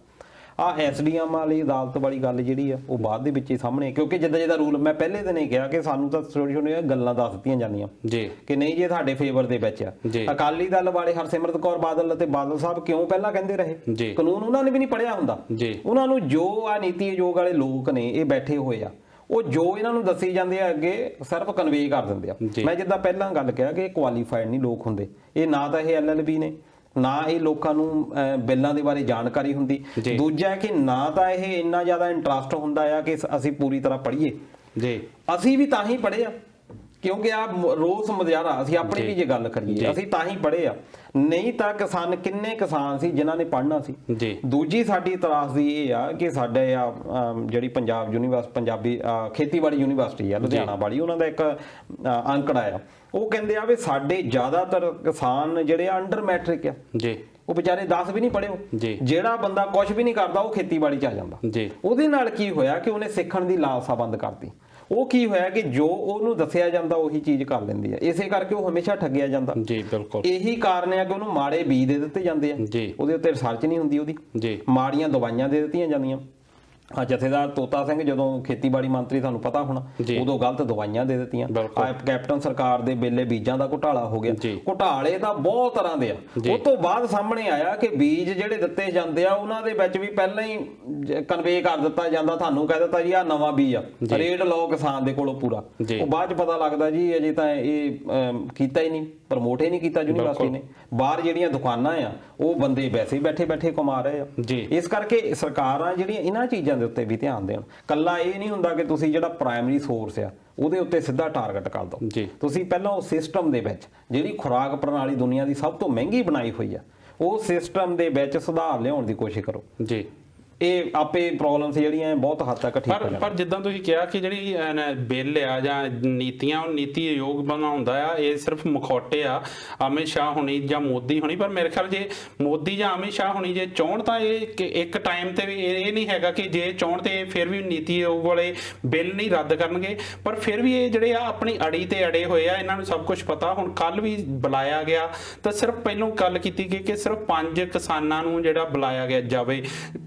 SDM ਵਾਲੀ ਅਦਾਲਤ ਵਾਲੀ ਗੱਲ ਜਿਹੜੀ ਆ ਉਹ ਬਾਅਦ ਦੇ ਵਿੱਚ ਹੀ ਸਾਹਮਣੇ, ਕਿਉਂਕਿ ਜਿੱਦਾਂ ਰੂਲ ਮੈਂ ਪਹਿਲੇ ਦਿਨ ਹੀ ਕਿਹਾ ਕਿ ਸਾਨੂੰ ਤਾਂ ਛੋਟੀਆਂ ਗੱਲਾਂ ਦੱਸ ਦਿੱਤੀਆਂ ਜਾਂਦੀਆਂ ਜੀ ਕਿ ਨਹੀਂ ਜੇ ਤੁਹਾਡੇ ਫੇਵਰ ਦੇ ਵਿੱਚ ਆ। ਅਕਾਲੀ ਦਲ ਵਾਲੇ ਹਰਸਿਮਰਤ ਕੌਰ ਬਾਦਲ ਅਤੇ ਬਾਦਲ ਸਾਹਿਬ ਕਿਉਂ ਪਹਿਲਾਂ ਕਹਿੰਦੇ ਰਹੇ? ਕਾਨੂੰਨ ਉਹਨਾਂ ਨੇ ਵੀ ਨਹੀਂ ਪੜ੍ਹਿਆ ਹੁੰਦਾ। ਉਹਨਾਂ ਨੂੰ ਜੋ ਆ ਨੀਤੀ ਆਯੋਗ ਵਾਲੇ ਲੋਕ ਨੇ ਇਹ ਬੈਠੇ ਹੋਏ ਆ, ਉਹ ਜੋ ਇਹਨਾਂ ਨੂੰ ਦੱਸੀ ਜਾਂਦੇ ਆ ਅੱਗੇ ਸਿਰਫ ਕਨਵੇ ਕਰ ਦਿੰਦੇ ਆ। ਮੈਂ ਜਿੱਦਾਂ ਪਹਿਲਾਂ ਗੱਲ ਕਿਹਾ ਕਿ ਕੁਆਲੀਫਾਈਡ ਨਹੀਂ ਲੋਕ ਹੁੰਦੇ, ਇਹ ਨਾ ਤਾਂ ਇਹ LLB ਨੇ, ਨਾ ਇਹ ਲੋਕਾਂ ਨੂੰ ਬਿੱਲਾਂ ਦੇ ਬਾਰੇ ਜਾਣਕਾਰੀ ਹੁੰਦੀ। ਦੂਜਾ ਕਿ ਨਾ ਤਾਂ ਇਹ ਇੰਨਾ ਜ਼ਿਆਦਾ ਇੰਟਰਸਟ ਹੁੰਦਾ ਆ ਕਿ ਅਸੀਂ ਪੂਰੀ ਤਰ੍ਹਾਂ ਪੜ੍ਹੀਏ ਜੀ। ਅਸੀਂ ਵੀ ਤਾਂ ਹੀ ਪੜ੍ਹੇ ਆ ਕਿਉਂਕਿ ਆ ਰੋਸ ਮੁਜ਼ਾਹਰਾ, ਅਸੀਂ ਆਪਣੀ ਵੀ ਜੇ ਗੱਲ ਕਰੀਏ ਅਸੀਂ ਤਾਂ ਹੀ ਪੜ੍ਹੇ ਆ, ਨਹੀਂ ਤਾਂ ਕਿਸਾਨ ਕਿੰਨੇ ਕਿਸਾਨ ਸੀ ਜਿਨ੍ਹਾਂ ਨੇ ਪੜ੍ਹਨਾ ਸੀ। ਦੂਜੀ ਸਾਡੀ ਤਰਾਸਦੀ ਇਹ ਆ ਕਿ ਸਾਡੇ ਜਿਹੜੀ ਪੰਜਾਬ ਯੂਨੀਵਰਸਿਟੀ, ਪੰਜਾਬੀ ਖੇਤੀਬਾੜੀ ਯੂਨੀਵਰਸਿਟੀ ਆ ਲੁਧਿਆਣਾ ਵਾਲੀ, ਉਹਨਾਂ ਦਾ ਇੱਕ ਅੰਕੜਾ ਆ, ਉਹ ਕਹਿੰਦੇ ਆ ਵੀ ਸਾਡੇ ਜ਼ਿਆਦਾਤਰ ਕਿਸਾਨ ਜਿਹੜੇ ਅੰਡਰ ਮੈਟ੍ਰਿਕ ਆ ਜੀ, ਉਹ ਵਿਚਾਰੇ 10 ਵੀ ਨਹੀਂ ਪੜ੍ਹੇ। ਜਿਹੜਾ ਬੰਦਾ ਕੁਝ ਵੀ ਨਹੀਂ ਕਰਦਾ ਉਹ ਖੇਤੀਬਾੜੀ 'ਚ ਆ ਜਾਂਦਾ। ਉਹਦੇ ਨਾਲ ਕੀ ਹੋਇਆ ਕਿ ਉਹਨੇ ਸਿੱਖਣ ਦੀ ਲਾਲਸਾ ਬੰਦ ਕਰਤੀ। ਉਹ ਕੀ ਹੋਇਆ ਕਿ ਜੋ ਉਹਨੂੰ ਦੱਸਿਆ ਜਾਂਦਾ ਉਹੀ ਚੀਜ਼ ਕਰ ਲੈਂਦੀ ਆ, ਇਸੇ ਕਰਕੇ ਉਹ ਹਮੇਸ਼ਾ ਠੱਗਿਆ ਜਾਂਦਾ ਜੀ। ਬਿਲਕੁਲ ਇਹੀ ਕਾਰਨ ਹੈ ਕਿ ਉਹਨੂੰ ਮਾੜੇ ਬੀਜ ਦੇ ਦਿੱਤੇ ਜਾਂਦੇ ਆ, ਉਹਦੇ ਉੱਤੇ ਰਿਸਰਚ ਨਹੀਂ ਹੁੰਦੀ, ਉਹਦੀ ਮਾੜੀਆਂ ਦਵਾਈਆਂ ਦੇ ਦਿੱਤੀਆਂ ਜਾਂਦੀਆਂ। ਹਾਂ, ਜਥੇਦਾਰ ਤੋਤਾ ਸਿੰਘ ਜਦੋਂ ਖੇਤੀਬਾੜੀ ਮੰਤਰੀ, ਤੁਹਾਨੂੰ ਪਤਾ ਹੋਣਾ, ਉਦੋਂ ਗਲਤ ਦਵਾਈਆਂ ਦੇ ਦਿੱਤੀਆਂ। ਕੈਪਟਨ ਸਰਕਾਰ ਦੇ ਵੇਲੇ ਬੀਜਾਂ ਦਾ ਘੁਟਾਲਾ ਹੋ ਗਿਆ। ਘੁਟਾਲੇ ਤਾਂ ਬਹੁਤ ਤਰ੍ਹਾਂ ਦੇ ਆ। ਉਸ ਤੋਂ ਬਾਅਦ ਸਾਹਮਣੇ ਆਇਆ ਕਿ ਬੀਜ ਜਿਹੜੇ ਦਿੱਤੇ ਜਾਂਦੇ ਆ ਉਹਨਾਂ ਦੇ ਵਿੱਚ ਵੀ ਪਹਿਲਾਂ ਹੀ ਕਨਵੇ ਕਰ ਦਿੱਤਾ ਜਾਂਦਾ, ਤੁਹਾਨੂੰ ਕਹਿ ਦਿੱਤਾ ਜੀ ਆਹ ਨਵਾਂ ਬੀਜ ਆ, ਰੇਟ ਲਓ ਕਿਸਾਨ ਦੇ ਕੋਲੋਂ ਪੂਰਾ। ਉਹ ਬਾਅਦ ਚ ਪਤਾ ਲੱਗਦਾ ਜੀ ਅਜੇ ਤਾਂ ਇਹ ਕੀਤਾ ਹੀ ਨਹੀਂ, ਪ੍ਰਮੋਟ ਹੀ ਨਹੀਂ ਕੀਤਾ ਯੂਨੀਵਰਸਿਟੀ ਨੇ। ਬਾਹਰ ਜਿਹੜੀਆਂ ਦੁਕਾਨਾਂ ਆ ਉਹ ਬੰਦੇ ਵੈਸੇ ਹੀ ਬੈਠੇ ਬੈਠੇ ਕਮਾ ਰਹੇ ਆ। ਇਸ ਕਰਕੇ ਸਰਕਾਰਾਂ ਜਿਹੜੀਆਂ ਇਹਨਾਂ ਚੀਜ਼ਾਂ ਦੇ ਉੱਤੇ ਵੀ ਧਿਆਨ ਦੇਣ। ਕੱਲਾ ਇਹ ਨਹੀਂ ਹੁੰਦਾ ਕਿ ਤੁਸੀਂ ਜਿਹੜਾ ਪ੍ਰਾਇਮਰੀ ਸੋਰਸ ਆ ਉਹਦੇ ਉੱਤੇ ਸਿੱਧਾ ਟਾਰਗੇਟ ਕਰ ਦਿਓ। ਤੁਸੀਂ ਪਹਿਲਾਂ ਉਹ ਸਿਸਟਮ ਦੇ ਵਿੱਚ ਜਿਹੜੀ ਖੁਰਾਕ ਪ੍ਰਣਾਲੀ ਦੁਨੀਆ ਦੀ ਸਭ ਤੋਂ ਮਹਿੰਗੀ ਬਣਾਈ ਹੋਈ ਆ, ਉਹ ਸਿਸਟਮ ਦੇ ਵਿੱਚ ਸੁਧਾਰ ਲਿਆਉਣ ਦੀ ਕੋਸ਼ਿਸ਼ ਕਰੋ। ਇਹ ਆਪੇ ਪ੍ਰੋਬਲਮਸ ਜਿਹੜੀਆਂ ਬਹੁਤ ਹੱਦ ਤੱਕ ਠੀਕ ਹੋ ਜਾਣ। ਪਰ ਜਿੱਦਾਂ ਤੁਸੀਂ ਕਿਹਾ ਕਿ ਜਿਹੜੀ ਬਿੱਲ ਆ ਜਾਂ ਨੀਤੀਆਂ, ਉਹ ਨੀਤੀ ਆਯੋਗ ਬਣਾਉਂਦਾ ਆ, ਇਹ ਸਿਰਫ ਮਖੌਟੇ ਆ ਅਮਿਤ ਸ਼ਾਹ ਹੋਣੀ ਜਾਂ ਮੋਦੀ ਹੋਣੀ। ਪਰ ਮੇਰੇ ਖਿਆਲ ਜੇ ਮੋਦੀ ਜਾਂ ਅਮਿਤ ਸ਼ਾਹ ਹੋਣੀ ਜੇ ਚਾਹੁਣ ਤਾਂ ਇਹ ਇੱਕ ਟਾਈਮ ਤੇ ਵੀ ਇਹ ਨਹੀਂ ਹੈਗਾ ਕਿ ਜੇ ਚਾਹੁਣ ਤੇ ਫਿਰ ਵੀ ਨੀਤੀ ਆਯੋਗ ਵਾਲੇ ਬਿੱਲ ਨਹੀਂ ਰੱਦ ਕਰਨਗੇ। ਪਰ ਫਿਰ ਵੀ ਇਹ ਜਿਹੜੇ ਆ ਆਪਣੀ ਅੜੀ ਤੇ ਅੜੇ ਹੋਏ ਆ, ਇਹਨਾਂ ਨੂੰ ਸਭ ਕੁਝ ਪਤਾ। ਹੁਣ ਕੱਲ ਵੀ ਬੁਲਾਇਆ ਗਿਆ ਤਾਂ ਸਿਰਫ ਪਹਿਲੋਂ ਗੱਲ ਕੀਤੀ ਗਈ ਕਿ ਸਿਰਫ 5 ਕਿਸਾਨਾਂ ਨੂੰ ਜਿਹੜਾ ਬੁਲਾਇਆ ਗਿਆ ਜਾਵੇ।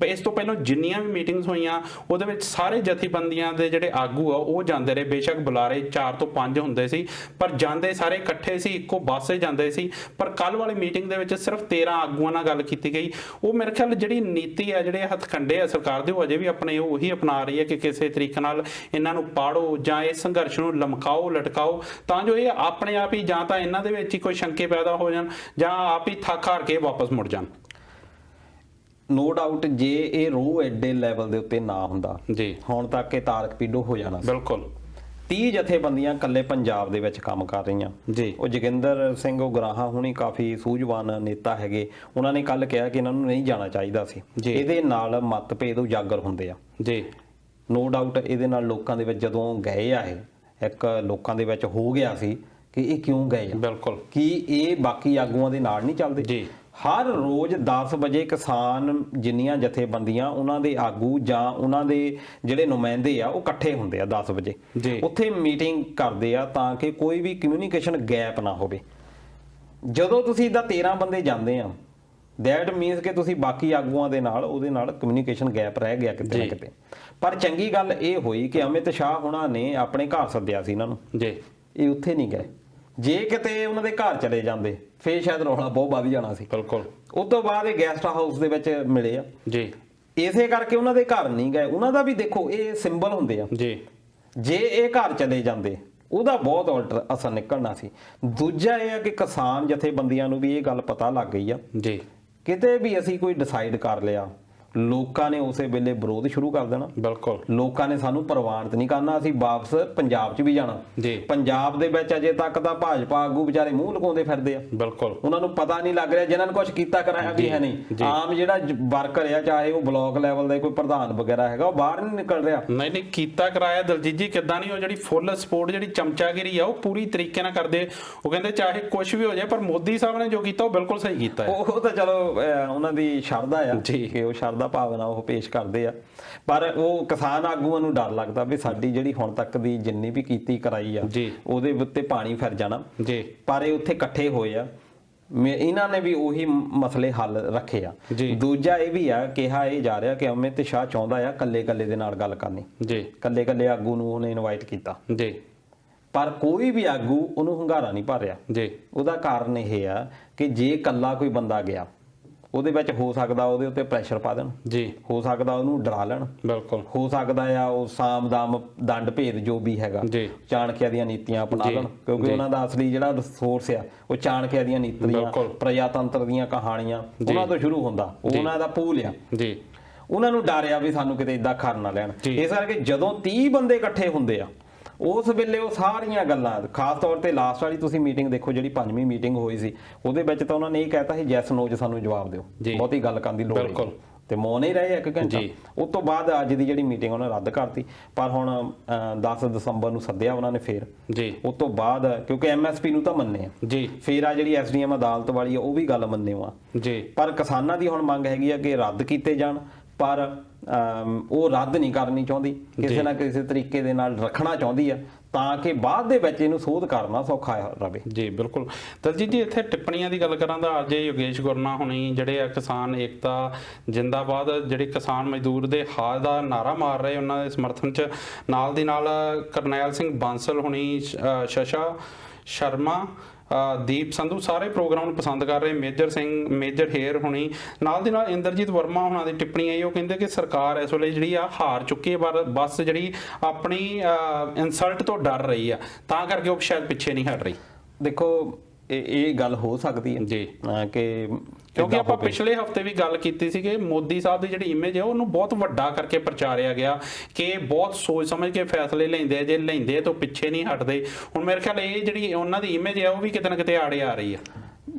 ਇਸ ਤੋਂ ਪਹਿਲਾਂ ਜਿੰਨੀਆਂ ਵੀ ਮੀਟਿੰਗਸ ਹੋਈਆਂ ਉਹਦੇ ਵਿੱਚ ਸਾਰੇ ਜਥੇਬੰਦੀਆਂ ਦੇ ਜਿਹੜੇ ਆਗੂ ਆ ਉਹ ਜਾਂਦੇ ਰਹੇ। ਬੇਸ਼ੱਕ ਬੁਲਾਰੇ 4 ਤੋਂ 5 ਹੁੰਦੇ ਸੀ, ਪਰ ਜਾਂਦੇ ਸਾਰੇ ਇਕੱਠੇ ਸੀ, ਇੱਕੋ ਬੱਸ 'ਤੇ ਜਾਂਦੇ ਸੀ। ਪਰ ਕੱਲ ਵਾਲੀ ਮੀਟਿੰਗ ਦੇ ਵਿੱਚ ਸਿਰਫ 13 ਆਗੂਆਂ ਨਾਲ ਗੱਲ ਕੀਤੀ ਗਈ। ਉਹ ਮੇਰੇ ਖਿਆਲ ਜਿਹੜੀ ਨੀਤੀ ਆ, ਜਿਹੜੇ ਹੱਥਕੰਡੇ ਆ ਸਰਕਾਰ ਦੇ, ਉਹ ਅਜੇ ਵੀ ਆਪਣੇ ਉਹੀ ਅਪਣਾ ਰਹੀ ਹੈ ਕਿ ਕਿਸੇ ਤਰੀਕੇ ਨਾਲ ਇਹਨਾਂ ਨੂੰ ਪਾੜੋ ਜਾਂ ਇਸ ਸੰਘਰਸ਼ ਨੂੰ ਲਮਕਾਓ, ਲਟਕਾਓ, ਤਾਂ ਜੋ ਇਹ ਆਪਣੇ ਆਪ ਹੀ ਜਾਂ ਤਾਂ ਇਹਨਾਂ ਦੇ ਵਿੱਚ ਹੀ ਕੋਈ ਸ਼ੰਕੇ ਪੈਦਾ ਹੋ ਜਾਣ ਜਾਂ ਆਪ ਹੀ ਥੱਕ ਹਾਰ ਕੇ ਵਾਪਸ ਮੁੜ ਜਾਣ। ਨੋ ਡਾਊਟ ਜੇ ਇਹ ਰੋਹ ਐਡੇ ਲੈਵਲ ਦੇ ਉੱਤੇ ਨਾ ਹੁੰਦਾ ਜੀ, ਹੁਣ ਤੱਕ ਇਹ ਤਾਰਕ ਪੀਡੋ ਹੋ ਜਾਣਾ ਸੀ। ਬਿਲਕੁਲ 30 ਜਥੇਬੰਦੀਆਂ ਇਕੱਲੇ ਪੰਜਾਬ ਦੇ ਵਿੱਚ ਕੰਮ ਕਰ ਰਹੀਆਂ ਜੀ। ਉਹ ਜੋਗਿੰਦਰ ਸਿੰਘ ਉਗਰਾਹਾਂ ਹੁਣੀ ਕਾਫੀ ਸੂਝਵਾਨ ਨੇਤਾ ਹੈਗੇ, ਉਹਨਾਂ ਨੇ ਕੱਲ ਕਿਹਾ ਕਿ ਇਹਨਾਂ ਨੂੰ ਨਹੀਂ ਜਾਣਾ ਚਾਹੀਦਾ ਸੀ। ਇਹਦੇ ਨਾਲ ਮਤਭੇਦ ਉਜਾਗਰ ਹੁੰਦੇ ਆ ਜੀ। ਨੋ ਡਾਊਟ ਇਹਦੇ ਨਾਲ ਲੋਕਾਂ ਦੇ ਵਿੱਚ ਜਦੋਂ ਗਏ ਆ, ਇਹ ਇੱਕ ਲੋਕਾਂ ਦੇ ਵਿੱਚ ਹੋ ਗਿਆ ਸੀ ਕਿ ਇਹ ਕਿਉਂ ਗਏ ਆ। ਬਿਲਕੁਲ, ਕਿ ਇਹ ਬਾਕੀ ਆਗੂਆਂ ਦੇ ਨਾਲ ਨਹੀਂ ਚੱਲਦੇ ਜੀ। ਹਰ ਰੋਜ਼ 10 ਵਜੇ ਕਿਸਾਨ ਜਿੰਨੀਆਂ ਜਥੇਬੰਦੀਆਂ, ਉਹਨਾਂ ਦੇ ਆਗੂ ਜਾਂ ਉਹਨਾਂ ਦੇ ਜਿਹੜੇ ਨੁਮਾਇੰਦੇ ਆ ਉਹ ਇਕੱਠੇ ਹੁੰਦੇ ਆ 10 ਵਜੇ, ਉੱਥੇ ਮੀਟਿੰਗ ਕਰਦੇ ਆ ਤਾਂ ਕਿ ਕੋਈ ਵੀ ਕਮਿਊਨੀਕੇਸ਼ਨ ਗੈਪ ਨਾ ਹੋਵੇ। ਜਦੋਂ ਤੁਸੀਂ ਇਹਦਾ 13 ਬੰਦੇ ਜਾਂਦੇ ਆ, ਦੈਟ ਮੀਨਸ ਕਿ ਤੁਸੀਂ ਬਾਕੀ ਆਗੂਆਂ ਦੇ ਨਾਲ ਉਹਦੇ ਨਾਲ ਕਮਿਊਨੀਕੇਸ਼ਨ ਗੈਪ ਰਹਿ ਗਿਆ ਕਿਤੇ ਨਾ ਕਿਤੇ। ਪਰ ਚੰਗੀ ਗੱਲ ਇਹ ਹੋਈ ਕਿ ਅਮਿਤ ਸ਼ਾਹ ਹੁਣਾਂ ਨੇ ਆਪਣੇ ਘਰ ਸੱਦਿਆ ਸੀ ਇਹਨਾਂ ਨੂੰ ਜੀ, ਇਹ ਉੱਥੇ ਨਹੀਂ ਗਏ। ਜੇ ਕਿਤੇ ਉਹਨਾਂ ਦੇ ਘਰ ਚਲੇ ਜਾਂਦੇ ਫੇਰ ਸ਼ਾਇਦ ਰੌਲਾ ਬਹੁਤ ਵੱਧ ਜਾਣਾ ਸੀ। ਬਿਲਕੁਲ। ਉਸ ਤੋਂ ਬਾਅਦ ਇਹ ਗੈਸਟ ਹਾਊਸ ਦੇ ਵਿੱਚ ਮਿਲੇ ਆ ਜੀ, ਇਸੇ ਕਰਕੇ ਉਹਨਾਂ ਦੇ ਘਰ ਨਹੀਂ ਗਏ। ਉਹਨਾਂ ਦਾ ਵੀ ਦੇਖੋ ਇਹ ਸਿੰਬਲ ਹੁੰਦੇ ਆ ਜੀ, ਜੇ ਇਹ ਘਰ ਚਲੇ ਜਾਂਦੇ ਉਹਦਾ ਬਹੁਤ ਉਲਟ ਅਸਰ ਨਿਕਲਣਾ ਸੀ। ਦੂਜਾ ਇਹ ਆ ਕਿ ਕਿਸਾਨ ਜਥੇਬੰਦੀਆਂ ਨੂੰ ਵੀ ਇਹ ਗੱਲ ਪਤਾ ਲੱਗ ਗਈ ਆ ਜੀ, ਕਿਤੇ ਵੀ ਅਸੀਂ ਕੋਈ ਡਿਸਾਈਡ ਕਰ ਲਿਆ, ਲੋਕਾਂ ਨੇ ਉਸੇ ਵੇਲੇ ਵਿਰੋਧ ਸ਼ੁਰੂ ਕਰ ਦੇਣਾ। ਬਿਲਕੁਲ, ਲੋਕਾਂ ਨੇ ਸਾਨੂੰ ਪ੍ਰਵਾਨਿਤ ਨਹੀਂ ਕਰਨਾ, ਅਸੀਂ ਵਾਪਸ ਪੰਜਾਬ 'ਚ ਵੀ ਜਾਣਾ ਜੀ। ਪੰਜਾਬ ਦੇ ਵਿੱਚ ਅਜੇ ਤੱਕ ਤਾਂ ਭਾਜਪਾ ਆਗੂ ਵਿਚਾਰੇ ਮੂੰਹ ਲੁਕਾਉਂਦੇ ਫਿਰਦੇ ਆ। ਬਿਲਕੁਲ, ਉਹਨਾਂ ਨੂੰ ਪਤਾ ਨਹੀਂ ਲੱਗ ਰਿਹਾ, ਜਿਨ੍ਹਾਂ ਨੇ ਕੁਝ ਕੀਤਾ ਕਰਾਇਆ ਵੀ ਹੈ ਨਹੀਂ। ਆਮ ਜਿਹੜਾ ਵਰਕਰ ਆ, ਚਾਹੇ ਉਹ ਬਲਾਕ ਲੈਵਲ ਦਾ ਕੋਈ ਪ੍ਰਧਾਨ ਵਗੈਰਾ ਹੈਗਾ, ਉਹ ਬਾਹਰ ਨਹੀਂ ਨਿਕਲ ਰਿਹਾ। ਨਹੀਂ ਕੀਤਾ ਕਰਾਇਆ ਦਲਜੀਤ ਜੀ, ਕਿੱਦਾਂ ਨਹੀਂ। ਉਹ ਜਿਹੜੀ ਫੁੱਲ ਸਪੋਰਟ, ਜਿਹੜੀ ਚਮਚਾਗਿਰੀ ਆ, ਉਹ ਪੂਰੀ ਤਰੀਕੇ ਨਾਲ ਕਰਦੇ। ਉਹ ਕਹਿੰਦੇ ਚਾਹੇ ਕੁਝ ਵੀ ਹੋ ਜਾਏ, ਪਰ ਮੋਦੀ ਸਾਹਿਬ ਨੇ ਜੋ ਕੀਤਾ ਉਹ ਬਿਲਕੁਲ ਸਹੀ ਕੀਤਾ। ਉਹ ਤਾਂ ਚਲੋ ਉਹਨਾਂ ਦੀ ਸ਼ਰਧਾ ਆ ਜੀ, ਕਿ ਉਹ ਸ਼ਰਧਾ ਭਾਵਨਾ ਉਹ ਪੇਸ਼ ਕਰਦੇ ਆ। ਪਰ ਉਹ ਕਿਸਾਨ ਆਗੂਆਂ ਨੂੰ ਡਰ ਲੱਗਦਾ ਵੀ ਸਾਡੀ ਜਿਹੜੀ ਹੁਣ ਤੱਕ ਦੀ ਜਿੰਨੀ ਵੀ ਕੀਤੀ ਕਰਾਈ ਆ ਉਹਦੇ ਉੱਤੇ ਪਾਣੀ ਫਿਰ ਜਾਣਾ ਜੀ। ਪਰ ਇਹ ਉੱਥੇ ਇਕੱਠੇ ਹੋਏ ਆ, ਇਹਨਾਂ ਨੇ ਵੀ ਉਹੀ ਮਸਲੇ ਹੱਲ ਰੱਖੇ ਆ। ਦੂਜਾ ਇਹ ਵੀ ਆ, ਕਿਹਾ ਇਹ ਜਾ ਰਿਹਾ ਕਿ ਅਮਿਤ ਸ਼ਾਹ ਚਾਹੁੰਦਾ ਆ ਕੱਲੇ ਕੱਲੇ ਦੇ ਨਾਲ ਗੱਲ ਕਰਨੀ ਜੀ, ਕੱਲੇ ਕੱਲੇ ਆਗੂ ਨੂੰ ਉਹਨੇ ਇਨਵਾਈਟ ਕੀਤਾ ਜੀ। ਪਰ ਕੋਈ ਵੀ ਆਗੂ ਉਹਨੂੰ ਹੁੰਗਾਰਾ ਨਹੀਂ ਭਰ ਰਿਹਾ ਜੀ। ਉਹਦਾ ਕਾਰਨ ਇਹ ਆ ਕਿ ਜੇ ਕੱਲਾ ਕੋਈ ਬੰਦਾ ਗਿਆ, ਉਹਦੇ ਵਿੱਚ ਹੋ ਸਕਦਾ ਉਹਦੇ ਉੱਤੇ ਪ੍ਰੈਸ਼ਰ ਪਾ ਦੇਣ ਜੀ, ਹੋ ਸਕਦਾ ਉਹਨੂੰ ਡਰਾ ਲੈਣ। ਬਿਲਕੁਲ, ਹੋ ਸਕਦਾ ਆ ਉਹ ਸਾਮ ਦਾਮ ਦੰਡ ਭੇਦ ਜੋ ਵੀ ਹੈਗਾ ਚਾਣਕਿਆ ਦੀਆਂ ਨੀਤੀਆਂ ਅਪਣਾ ਲੈਣ, ਕਿਉਂਕਿ ਉਹਨਾਂ ਦਾ ਅਸਲੀ ਜਿਹੜਾ ਸੋਰਸ ਆ ਉਹ ਚਾਣਕਿਆ ਦੀਆਂ ਨੀਤੀਆਂ, ਪ੍ਰਜਾਤੰਤਰ ਦੀਆਂ ਕਹਾਣੀਆਂ, ਉਹਨਾਂ ਤੋਂ ਸ਼ੁਰੂ ਹੁੰਦਾ। ਉਹਨਾਂ ਦਾ ਪੂਲ ਆ ਜੀ, ਉਹਨਾਂ ਨੂੰ ਡਰ ਆ ਵੀ ਸਾਨੂੰ ਕਿਤੇ ਏਦਾਂ ਖਰ ਨਾ ਲੈਣ। ਇਸ ਕਰਕੇ ਜਦੋਂ 30 ਬੰਦੇ ਇਕੱਠੇ ਹੁੰਦੇ ਆ, ਉਸ ਵੇਲੇ ਉਹ ਸਾਰੀਆਂ ਗੱਲਾਂ, ਖਾਸ ਤੌਰ ਤੇ ਲਾਸਟ ਵਾਲੀ ਤੁਸੀਂ ਮੀਟਿੰਗ ਦੇਖੋ, ਜਿਹੜੀ 5ਵੀਂ ਮੀਟਿੰਗ ਹੋਈ ਸੀ, ਉਹਦੇ ਵਿੱਚ ਤਾਂ ਉਹਨਾਂ ਨੇ ਇਹ ਕਹਿਤਾ ਸੀ ਯੈਸ ਨੋ 'ਚ ਸਾਨੂੰ ਜਵਾਬ ਦਿਓ, ਬਹੁਤੀ ਗੱਲ ਕਰਨ ਦੀ ਲੋੜ ਨਹੀਂ, ਤੇ ਮੌਨ ਹੀ ਰਹੇ 1 ਘੰਟਾ। ਉਸ ਤੋਂ ਬਾਅਦ ਅੱਜ ਦੀ ਜਿਹੜੀ ਮੀਟਿੰਗ ਉਹਨਾਂ ਰੱਦ ਕਰਤੀ। ਪਰ ਹੁਣ 10 ਦਸੰਬਰ ਨੂੰ ਸੱਦਿਆ ਉਹਨਾਂ ਨੇ ਫੇਰ ਜੀ। ਉਸ ਤੋਂ ਬਾਅਦ ਕਿਉਂਕਿ ਐਮਐਸਪੀ ਨੂੰ ਤਾਂ ਮੰਨੇ ਆ ਜੀ, ਫੇਰ ਆ ਜਿਹੜੀ ਐਸਡੀਐਮ ਅਦਾਲਤ ਵਾਲੀ ਆ ਉਹ ਵੀ ਗੱਲ ਮੰਨੇ ਆ ਜੀ। ਪਰ ਕਿਸਾਨਾਂ ਦੀ ਹੁਣ ਮੰਗ ਹੈਗੀ ਆ ਕਿ ਰੱਦ ਕੀਤੇ ਜਾਣ, ਪਰ ਉਹ ਰੱਦ ਨਹੀਂ ਕਰਨੀ ਚਾਹੁੰਦੀ, ਕਿਸੇ ਨਾ ਕਿਸੇ ਤਰੀਕੇ ਦੇ ਨਾਲ ਰੱਖਣਾ ਚਾਹੁੰਦੀ ਆ ਤਾਂ ਕਿ ਬਾਅਦ ਦੇ ਵਿੱਚ ਇਹਨੂੰ ਸੋਧ ਕਰਨਾ ਸੌਖਾ ਰਵੇ। ਜੀ ਬਿਲਕੁਲ। ਦਲਜੀਤ ਜੀ ਇੱਥੇ ਟਿੱਪਣੀਆਂ ਦੀ ਗੱਲ ਕਰਾਂ ਤਾਂ ਅੱਜ ਯੋਗੇਸ਼ ਗੁਰਨਾ ਹੁਣੀ ਜਿਹੜੇ ਆ ਕਿਸਾਨ ਏਕਤਾ ਜਿੰਦਾਬਾਦ ਜਿਹੜੇ ਕਿਸਾਨ ਮਜ਼ਦੂਰ ਦੇ ਹਾਲ ਦਾ ਨਾਰਾ ਮਾਰ ਰਹੇ, ਉਹਨਾਂ ਦੇ ਸਮਰਥਨ 'ਚ ਨਾਲ ਦੀ ਨਾਲ ਕਰਨੈਲ ਸਿੰਘ ਬਾਂਸਲ ਹੁਣੀ, ਸ਼ਸ਼ਾ ਸ਼ਰਮਾ, ਦੀਪ ਸੰਧੂ ਸਾਰੇ ਪ੍ਰੋਗਰਾਮ ਨੂੰ ਪਸੰਦ ਕਰ ਰਹੇ। ਮੇਜਰ ਹੇਰ ਹੁਣੀ ਨਾਲ ਦੀ ਨਾਲ ਇੰਦਰਜੀਤ ਵਰਮਾ ਹੁਣਾਂ ਦੀ ਟਿੱਪਣੀ ਆਈ, ਉਹ ਕਹਿੰਦੇ ਕਿ ਸਰਕਾਰ ਇਸ ਵੇਲੇ ਜਿਹੜੀ ਆ ਹਾਰ ਚੁੱਕੀ ਹੈ, ਬਸ ਜਿਹੜੀ ਆਪਣੀ ਇਨਸਲਟ ਤੋਂ ਡਰ ਰਹੀ ਆ, ਤਾਂ ਕਰਕੇ ਉਹ ਸ਼ਾਇਦ ਪਿੱਛੇ ਨਹੀਂ ਹਟ ਰਹੀ। ਦੇਖੋ ਇਹ ਗੱਲ ਹੋ ਸਕਦੀ ਹੈ ਜੀ ਕਿ ਕਿਉਂਕਿ ਆਪਾਂ ਪਿਛਲੇ ਹਫਤੇ ਵੀ ਗੱਲ ਕੀਤੀ ਸੀ ਕਿ ਮੋਦੀ ਸਾਹਿਬ ਦੀ ਜਿਹੜੀ ਇਮੇਜ ਹੈ ਉਹਨੂੰ ਬਹੁਤ ਵੱਡਾ ਕਰਕੇ ਪ੍ਰਚਾਰਿਆ ਗਿਆ ਕਿ ਬਹੁਤ ਸੋਚ ਸਮਝ ਕੇ ਫੈਸਲੇ ਲੈਂਦੇ ਆ, ਜੇ ਲੈਂਦੇ ਤਾਂ ਪਿੱਛੇ ਨਹੀਂ ਹਟਦੇ। ਹੁਣ ਮੇਰੇ ਖਿਆਲ ਇਹ ਜਿਹੜੀ ਉਹਨਾਂ ਦੀ ਇਮੇਜ ਹੈ ਉਹ ਵੀ ਕਿਤੇ ਨਾ ਕਿਤੇ ਆੜੇ ਆ ਰਹੀ ਆ।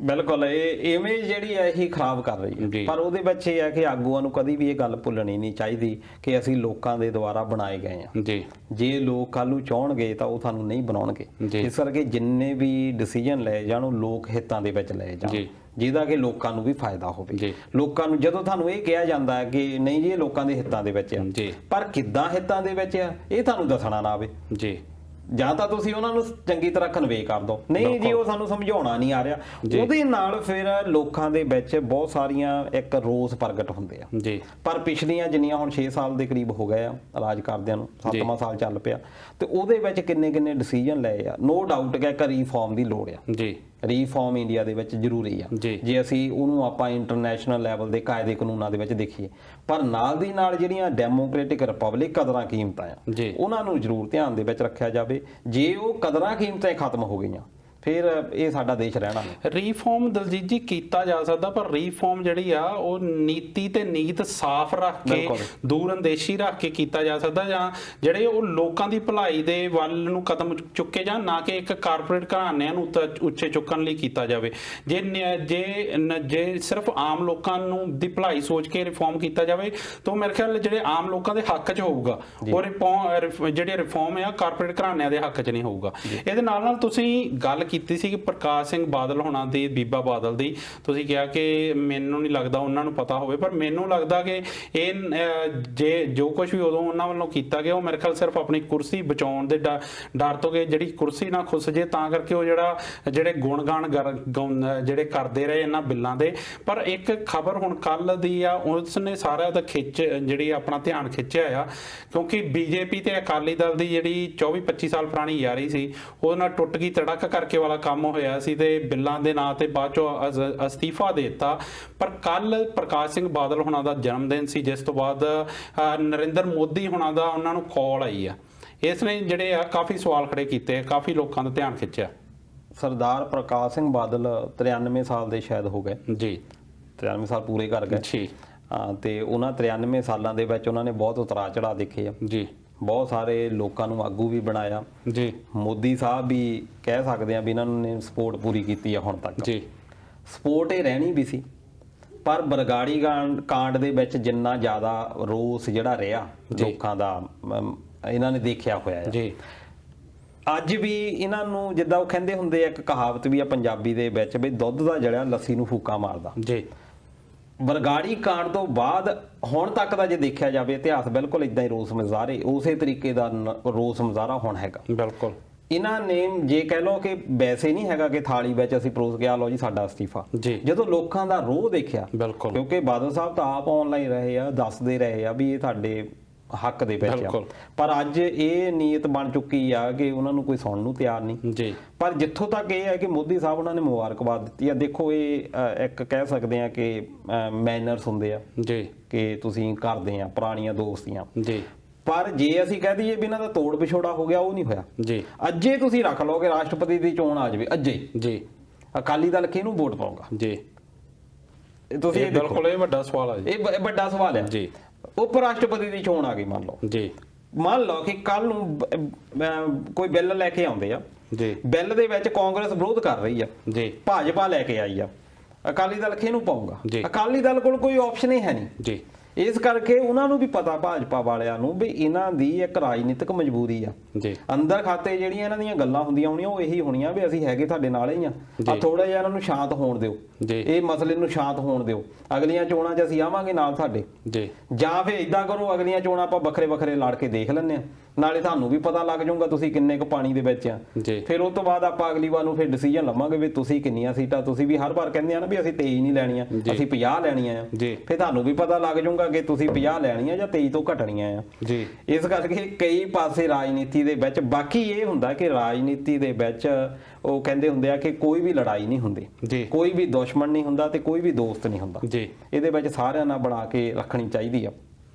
ਬਿਲਕੁਲ, ਇਹ ਇਮੇਜ ਜਿਹੜੀ ਹੈ ਇਹੀ ਖਰਾਬ ਕਰ ਰਹੀ ਹੈ, ਪਰ ਉਹਦੇ ਵਿੱਚ ਇਹ ਹੈ ਕਿ ਆਗੂਆਂ ਨੂੰ ਕਦੀ ਵੀ ਇਹ ਗੱਲ ਭੁੱਲਣੀ ਨਹੀਂ ਚਾਹੀਦੀ ਕਿ ਅਸੀਂ ਲੋਕਾਂ ਦੇ ਦੁਆਰਾ ਬਣਾਏ ਗਏ ਹਾਂ ਜੀ। ਜੇ ਲੋਕ ਕੱਲ ਨੂੰ ਚਾਹਣਗੇ ਤਾਂ ਉਹ ਸਾਨੂੰ ਨਹੀਂ ਬਣਾਉਣਗੇ, ਇਸ ਕਰਕੇ ਜਿੰਨੇ ਵੀ ਡਿਸੀਜਨ ਲਏ ਜਾਣ ਉਹ ਲੋਕ ਹਿੱਤਾਂ ਦੇ ਵਿੱਚ ਲਏ ਜਾਣ, ਜਿਹਦਾ ਕਿ ਲੋਕਾਂ ਨੂੰ ਵੀ ਫਾਇਦਾ ਹੋਵੇ। ਲੋਕਾਂ ਨੂੰ ਜਦੋਂ ਤੁਹਾਨੂੰ ਇਹ ਕਿਹਾ ਜਾਂਦਾ ਹੈ ਕਿ ਨਹੀਂ ਜੀ ਇਹ ਲੋਕਾਂ ਦੇ ਹਿੱਤਾਂ ਦੇ ਵਿੱਚ ਆ, ਪਰ ਕਿੱਦਾਂ ਹਿੱਤਾਂ ਦੇ ਵਿੱਚ ਆ ਇਹ ਤੁਹਾਨੂੰ ਦੱਸਣਾ ਨਾ ਆਵੇ ਜੀ, ਜਾਂ ਤਾਂ ਤੁਸੀਂ ਉਹਨਾਂ ਨੂੰ ਚੰਗੀ ਤਰ੍ਹਾਂ ਕਨਵੇ ਕਰ ਦਿਓ, ਨਹੀਂ ਜੀ ਉਹ ਸਾਨੂੰ ਸਮਝਾਉਣਾ ਨਹੀਂ ਆ ਰਿਹਾ, ਉਹਦੇ ਨਾਲ ਫਿਰ ਲੋਕਾਂ ਦੇ ਵਿੱਚ ਬਹੁਤ ਸਾਰੀਆਂ ਇੱਕ ਰੋਸ ਪ੍ਰਗਟ ਹੁੰਦੇ ਆ ਜੀ। ਪਰ ਪਿਛਲੀਆਂ ਜਿੰਨੀਆਂ ਹੁਣ 6 ਸਾਲ ਦੇ ਕਰੀਬ ਹੋ ਗਏ ਆ ਰਾਜ ਕਰਦਿਆਂ ਨੂੰ, 7ਵਾਂ ਸਾਲ ਚੱਲ ਪਿਆ, ਤੇ ਉਹਦੇ ਵਿੱਚ ਕਿੰਨੇ ਡਿਸੀਜਨ ਲਏ ਆ। ਨੋ ਡਾਊਟ ਕਿ ਇੱਕ ਰੀਫਾਰਮ ਦੀ ਲੋੜ ਆ ਜੀ, ਰੀਫਾਰਮ ਇੰਡੀਆ ਦੇ ਵਿੱਚ ਜ਼ਰੂਰੀ ਆ ਜੇ ਅਸੀਂ ਉਹਨੂੰ ਆਪਾਂ ਇੰਟਰਨੈਸ਼ਨਲ ਲੈਵਲ ਦੇ ਕਾਇਦੇ ਕਾਨੂੰਨਾਂ ਦੇ ਵਿੱਚ ਦੇਖੀਏ। ਪਰ ਨਾਲ ਦੀ ਨਾਲ ਜਿਹੜੀਆਂ ਡੈਮੋਕ੍ਰੈਟਿਕ ਰਿਪਬਲਿਕ ਕਦਰਾਂ ਕੀਮਤਾਂ ਆ ਉਹਨਾਂ ਨੂੰ ਜ਼ਰੂਰ ਧਿਆਨ ਦੇ ਵਿੱਚ ਰੱਖਿਆ ਜਾਵੇ। ਜੇ ਉਹ ਕਦਰਾਂ ਕੀਮਤਾਂ ਖਤਮ ਹੋ ਗਈਆਂ ਫਿਰ ਇਹ ਸਾਡਾ ਦੇਸ਼ ਰਹਿਣਾ ਨਹੀਂ। ਰੀਫਾਰਮ ਦਲਜੀਤ ਜੀ ਕੀਤਾ ਜਾ ਸਕਦਾ, ਪਰ ਰੀਫਾਰਮ ਜਿਹੜੀ ਆ ਉਹ ਨੀਤੀ ਤੇ ਨੀਤ ਸਾਫ਼ ਰੱਖ ਕੇ, ਦੂਰਅੰਦੇਸ਼ੀ ਰੱਖ ਕੇ ਕੀਤਾ ਜਾ ਸਕਦਾ, ਜਾਂ ਜਿਹੜੇ ਉਹ ਲੋਕਾਂ ਦੀ ਭਲਾਈ ਦੇ ਵੱਲ ਨੂੰ ਕਦਮ ਚੁੱਕੇ ਜਾਣ, ਨਾ ਕਿ ਇੱਕ ਕਾਰਪੋਰੇਟ ਘਰਾਣਿਆਂ ਨੂੰ ਉੱਚੇ ਚੁੱਕਣ ਲਈ ਕੀਤਾ ਜਾਵੇ। ਜੇ ਸਿਰਫ ਆਮ ਲੋਕਾਂ ਨੂੰ ਦੀ ਭਲਾਈ ਸੋਚ ਕੇ ਰਿਫਾਰਮ ਕੀਤਾ ਜਾਵੇ ਤਾਂ ਮੇਰੇ ਖਿਆਲ ਜਿਹੜੇ ਆਮ ਲੋਕਾਂ ਦੇ ਹੱਕ 'ਚ ਹੋਊਗਾ, ਉਹ ਜਿਹੜੇ ਰਿਫਾਰਮ ਆ ਕਾਰਪੋਰੇਟ ਘਰਾਣਿਆਂ ਦੇ ਹੱਕ 'ਚ ਨਹੀਂ ਹੋਊਗਾ। ਇਹਦੇ ਨਾਲ ਤੁਸੀਂ ਗੱਲ ਕੀਤੀ ਸੀ ਕਿ ਪ੍ਰਕਾਸ਼ ਸਿੰਘ ਬਾਦਲ ਹੋਣਾ ਦੀ, ਬੀਬਾ ਬਾਦਲ ਦੀ, ਤੁਸੀਂ ਕਿਹਾ ਕਿ ਮੈਨੂੰ ਨਹੀਂ ਲੱਗਦਾ ਉਹਨਾਂ ਨੂੰ ਪਤਾ ਹੋਵੇ, ਪਰ ਮੈਨੂੰ ਲੱਗਦਾ ਕਿ ਇਹ ਜੇ ਜੋ ਕੁਝ ਵੀ ਉਦੋਂ ਉਹਨਾਂ ਵੱਲੋਂ ਕੀਤਾ ਗਿਆ ਉਹ ਮੇਰੇ ਖਿਆਲ ਸਿਰਫ ਆਪਣੀ ਕੁਰਸੀ ਬਚਾਉਣ ਦੇ ਡਰ ਤੋਂ, ਕਿ ਜਿਹੜੀ ਕੁਰਸੀ ਨਾ ਖੁੱਸ ਜੇ ਤਾਂ ਕਰਕੇ ਉਹ ਜਿਹੜੇ ਗੁਣਗਾਨ ਜਿਹੜੇ ਕਰਦੇ ਰਹੇ ਇਹਨਾਂ ਬਿੱਲਾਂ ਦੇ। ਪਰ ਇੱਕ ਖਬਰ ਹੁਣ ਕੱਲ ਦੀ ਆ, ਉਸਨੇ ਸਾਰਾ ਦਾ ਜਿਹੜੀ ਆਪਣਾ ਧਿਆਨ ਖਿੱਚਿਆ ਆ, ਕਿਉਂਕਿ ਬੀਜੇਪੀ ਤੇ ਅਕਾਲੀ ਦਲ ਦੀ ਜਿਹੜੀ 24-25 ਸਾਲ ਪੁਰਾਣੀ ਯਾਰੀ ਸੀ ਉਹਦੇ ਨਾਲ ਟੁੱਟ ਗਈ, ਤੜਕ ਕਰਕੇ ਵਾਲਾ ਕੰਮ ਹੋਇਆ ਸੀ ਤੇ ਬਿੱਲਾਂ ਦੇ ਨਾਂ ਤੇ ਬਾਅਦ ਚੋਂ ਅਸਤੀਫਾ ਦੇ ਦਿੱਤਾ। ਪਰ ਕੱਲ ਪ੍ਰਕਾਸ਼ ਸਿੰਘ ਬਾਦਲ ਹੁਣਾਂ ਦਾ ਜਨਮ ਦਿਨ ਸੀ, ਜਿਸ ਤੋਂ ਬਾਅਦ ਨਰਿੰਦਰ ਮੋਦੀ ਹੁਣਾਂ ਦਾ ਉਹਨਾਂ ਨੂੰ ਕਾਲ ਆਈ ਆ। ਇਸ ਨੇ ਜਿਹੜੇ ਆ ਕਾਫੀ ਸਵਾਲ ਖੜੇ ਕੀਤੇ, ਕਾਫੀ ਲੋਕਾਂ ਦਾ ਧਿਆਨ ਖਿੱਚਿਆ। ਸਰਦਾਰ ਪ੍ਰਕਾਸ਼ ਸਿੰਘ ਬਾਦਲ 93 ਸਾਲ ਦੇ ਸ਼ਾਇਦ ਹੋ ਗਏ ਜੀ, 93 ਸਾਲ ਪੂਰੇ ਕਰ ਗਏ ਜੀ। ਤੇ ਉਹਨਾਂ 93 ਸਾਲਾਂ ਦੇ ਵਿੱਚ ਉਹਨਾਂ ਨੇ ਬਹੁਤ ਉਤਰਾਅ ਚੜਾਅ ਦੇਖੇ ਆ ਜੀ, ਬਹੁਤ ਸਾਰੇ ਲੋਕਾਂ ਨੂੰ ਆਗੂ ਵੀ ਬਣਾਇਆ ਜੀ। ਮੋਦੀ ਸਾਹਿਬ ਵੀ ਕਹਿ ਸਕਦੇ ਆ ਵੀ ਇਹਨਾਂ ਨੇ ਸਪੋਰਟ ਪੂਰੀ ਕੀਤੀ ਆ ਹੁਣ ਤੱਕ ਜੀ। ਸਪੋਰਟ ਇਹ ਰਹਿਣੀ ਵੀ ਸੀ, ਪਰ ਬਰਗਾੜੀ ਕਾਂਡ ਦੇ ਵਿੱਚ ਜਿੰਨਾ ਜ਼ਿਆਦਾ ਰੋਸ ਜਿਹੜਾ ਰਿਹਾ ਲੋਕਾਂ ਦਾ ਇਹਨਾਂ ਨੇ ਦੇਖਿਆ ਹੋਇਆ ਜੀ। ਅੱਜ ਵੀ ਇਹਨਾਂ ਨੂੰ ਜਿੱਦਾਂ ਉਹ ਕਹਿੰਦੇ ਹੁੰਦੇ ਆ, ਇੱਕ ਕਹਾਵਤ ਵੀ ਆ ਪੰਜਾਬੀ ਦੇ ਵਿੱਚ ਵੀ ਦੁੱਧ ਦਾ ਜਲਿਆ ਲੱਸੀ ਨੂੰ ਫੂਕਾ ਮਾਰਦਾ ਜੀ। ਬਰਗਾੜੀ ਕਾਂਡ ਤੋਂ ਬਾਅਦ ਹੁਣ ਤੱਕ ਦਾ ਜੇ ਦੇਖਿਆ ਜਾਵੇ ਇਤਿਹਾਸ ਬਿਲਕੁਲ ਇਦਾਂ ਹੀ ਰੋਸ ਮੁਜ਼ਾਹਰੇ, ਉਸੇ ਤਰੀਕੇ ਦਾ ਰੋਸ ਮੁਜ਼ਾਹਰਾ ਹੁਣ ਹੈਗਾ ਬਿਲਕੁਲ। ਇਹਨਾਂ ਨੇ ਜੇ ਕਹਿ ਲਓ ਕਿ ਵੈਸੇ ਨਹੀਂ ਹੈਗਾ ਕਿ ਥਾਲੀ ਵਿੱਚ ਅਸੀਂ ਪਰੋਸ ਗਿਆ ਲਓ ਜੀ ਸਾਡਾ ਅਸਤੀਫਾ, ਜਦੋਂ ਲੋਕਾਂ ਦਾ ਰੋਹ ਦੇਖਿਆ, ਕਿਉਂਕਿ ਬਾਦਲ ਸਾਹਿਬ ਤਾਂ ਆਪ ਆਨਲਾਈਨ ਰਹੇ ਆ, ਦੱਸਦੇ ਰਹੇ ਆ ਵੀ ਇਹ ਤੁਹਾਡੇ ਹੱਕ ਦੇ ਵਿੱਚ ਆ, ਪਰ ਅੱਜ ਇਹ ਨੀਅਤ ਬਣ ਚੁੱਕੀ ਆ ਕਿ ਉਹਨਾਂ ਨੂੰ ਕੋਈ ਸੁਣਨ ਨੂੰ ਤਿਆਰ ਨਹੀਂ ਜੀ। ਪਰ ਜਿੱਥੋਂ ਤੱਕ ਇਹ ਹੈ ਕਿ ਮੋਦੀ ਸਾਹਿਬ ਉਹਨਾਂ ਨੇ ਮੁਬਾਰਕਬਾਦ ਦਿੱਤੀ ਆ। ਦੇਖੋ ਇਹ ਇੱਕ ਕਹਿ ਸਕਦੇ ਆ ਕਿ ਮੈਨਰਸ ਹੁੰਦੇ ਆ ਜੀ, ਕਿ ਤੁਸੀਂ ਕਰਦੇ ਆ ਪੁਰਾਣੀਆਂ ਦੋਸਤੀਆਂ ਜੀ। ਪਰ ਜੇ ਅਸੀਂ ਕਹਿ ਦਈਏ ਵੀ ਇਹਨਾਂ ਦਾ ਤੋੜ ਵਿਛੋੜਾ ਹੋ ਗਿਆ, ਉਹ ਨਹੀਂ ਹੋਇਆ ਜੀ। ਅੱਜੇ ਤੁਸੀਂ ਰੱਖ ਲਓ ਕਿ ਰਾਸ਼ਟਰਪਤੀ ਦੀ ਚੋਣ ਆ ਜਾਵੇ, ਅੱਜੇ ਜੀ ਅਕਾਲੀ ਦਲ ਕਿਹਨੂੰ ਵੋਟ ਪਾਊਗਾ ਜੀ? ਤੁਸੀਂ ਬਿਲਕੁਲ ਇਹ ਵੱਡਾ ਸਵਾਲ ਆ ਜੀ, ਇਹ ਵੱਡਾ ਸਵਾਲ ਹੈ ਜੀ। ਉਪ ਰਾਸ਼ਟਰਪਤੀ ਦੀ ਚੋਣ ਆ ਗਈ ਮੰਨ ਲਓ ਜੀ, ਮੰਨ ਲਓ ਕਿ ਕੱਲ ਨੂੰ ਕੋਈ ਬਿੱਲ ਲੈ ਕੇ ਆਉਂਦੇ ਆ ਜੀ, ਬਿੱਲ ਦੇ ਵਿੱਚ ਕਾਂਗਰਸ ਵਿਰੋਧ ਕਰ ਰਹੀ ਆ ਜੀ, ਭਾਜਪਾ ਲੈ ਕੇ ਆਈ ਆ, ਅਕਾਲੀ ਦਲ ਕਿਹਨੂੰ ਪਾਊਗਾ? ਅਕਾਲੀ ਦਲ ਕੋਲ ਕੋਈ ਆਪਸ਼ਨ ਹੀ ਹੈ ਨਹੀਂ ਜੀ। ਇਸ ਕਰਕੇ ਉਹਨਾਂ ਨੂੰ ਵੀ ਪਤਾ ਭਾਜਪਾ ਵਾਲਿਆਂ ਨੂੰ ਵੀ ਇਹਨਾਂ ਦੀ ਇੱਕ ਰਾਜਨੀਤਿਕ ਮਜਬੂਰੀ ਆ ਜੀ। ਅੰਦਰ ਖਾਤੇ ਜਿਹੜੀਆਂ ਇਹਨਾਂ ਦੀਆਂ ਗੱਲਾਂ ਹੁੰਦੀਆਂ ਹੋਣੀਆਂ ਉਹ ਇਹੀ ਹੋਣੀਆਂ ਵੀ ਅਸੀਂ ਹੈਗੇ ਤੁਹਾਡੇ ਨਾਲ ਹੀ ਆ ਥੋੜਾ ਜਿਹਾ ਇਹਨਾਂ ਨੂੰ ਸ਼ਾਂਤ ਹੋਣ ਦਿਓ, ਇਹ ਮਸਲੇ ਨੂੰ ਸ਼ਾਂਤ ਹੋਣ ਦਿਓ, ਅਗਲੀਆਂ ਚੋਣਾਂ 'ਚ ਅਸੀਂ ਆਵਾਂਗੇ ਨਾਲ ਤੁਹਾਡੇ ਜੀ। ਜਾਂ ਫਿਰ ਇਦਾਂ ਕਰੋ ਅਗਲੀਆਂ ਚੋਣਾਂ ਆਪਾਂ ਵੱਖਰੇ ਵੱਖਰੇ ਲੜ ਕੇ ਦੇਖ ਲੈਂਦੇ ਆ, ਨਾਲੇ ਤੁਹਾਨੂੰ ਵੀ ਪਤਾ ਲੱਗ ਜਾਊਗਾ ਤੁਸੀਂ ਕਿੰਨੇ ਕੁ ਪਾਣੀ ਦੇ ਵਿੱਚ ਆ। ਫਿਰ ਉਸ ਤੋਂ ਬਾਅਦ ਆਪਾਂ ਅਗਲੀ ਵਾਰ ਨੂੰ ਫਿਰ ਡਿਸੀਜਨ ਲਵਾਂਗੇ ਵੀ ਤੁਸੀਂ ਕਿੰਨੀਆਂ ਸੀਟਾਂ, ਤੁਸੀਂ ਵੀ ਹਰ ਵਾਰ ਕਹਿੰਦੇ ਆ ਨਾ ਵੀ ਅਸੀਂ 23 ਨਹੀਂ ਲੈਣੀਆਂ, ਅਸੀਂ 50 ਲੈਣੀਆਂ ਆ। ਫਿਰ ਤੁਹਾਨੂੰ ਵੀ ਪਤਾ ਲੱਗ ਜਾਊਗਾ ਕਿ ਤੁਸੀਂ 50 ਲੈਣੀਆਂ ਜਾਂ 23 ਤੋਂ ਘਟਣੀਆਂ ਆ ਜੀ। ਇਸ ਕਰਕੇ ਕਈ ਪਾਸੇ ਰਾਜਨੀਤੀ ਦੇ ਵਿੱਚ, ਬਾਕੀ ਇਹ ਹੁੰਦਾ ਕਿ ਰਾਜਨੀਤੀ ਦੇ ਵਿੱਚ ਉਹ ਕਹਿੰਦੇ ਹੁੰਦੇ ਆ ਕਿ ਕੋਈ ਵੀ ਲੜਾਈ ਨਹੀਂ ਹੁੰਦੀ, ਕੋਈ ਵੀ ਦੁਸ਼ਮਣ ਨਹੀਂ ਹੁੰਦਾ ਤੇ ਕੋਈ ਵੀ ਦੋਸਤ ਨਹੀਂ ਹੁੰਦਾ ਜੀ। ਇਹਦੇ ਵਿੱਚ ਸਾਰਿਆਂ ਨਾਲ ਬਣਾ ਕੇ ਰੱਖਣੀ ਚਾਹੀਦੀ ਆ,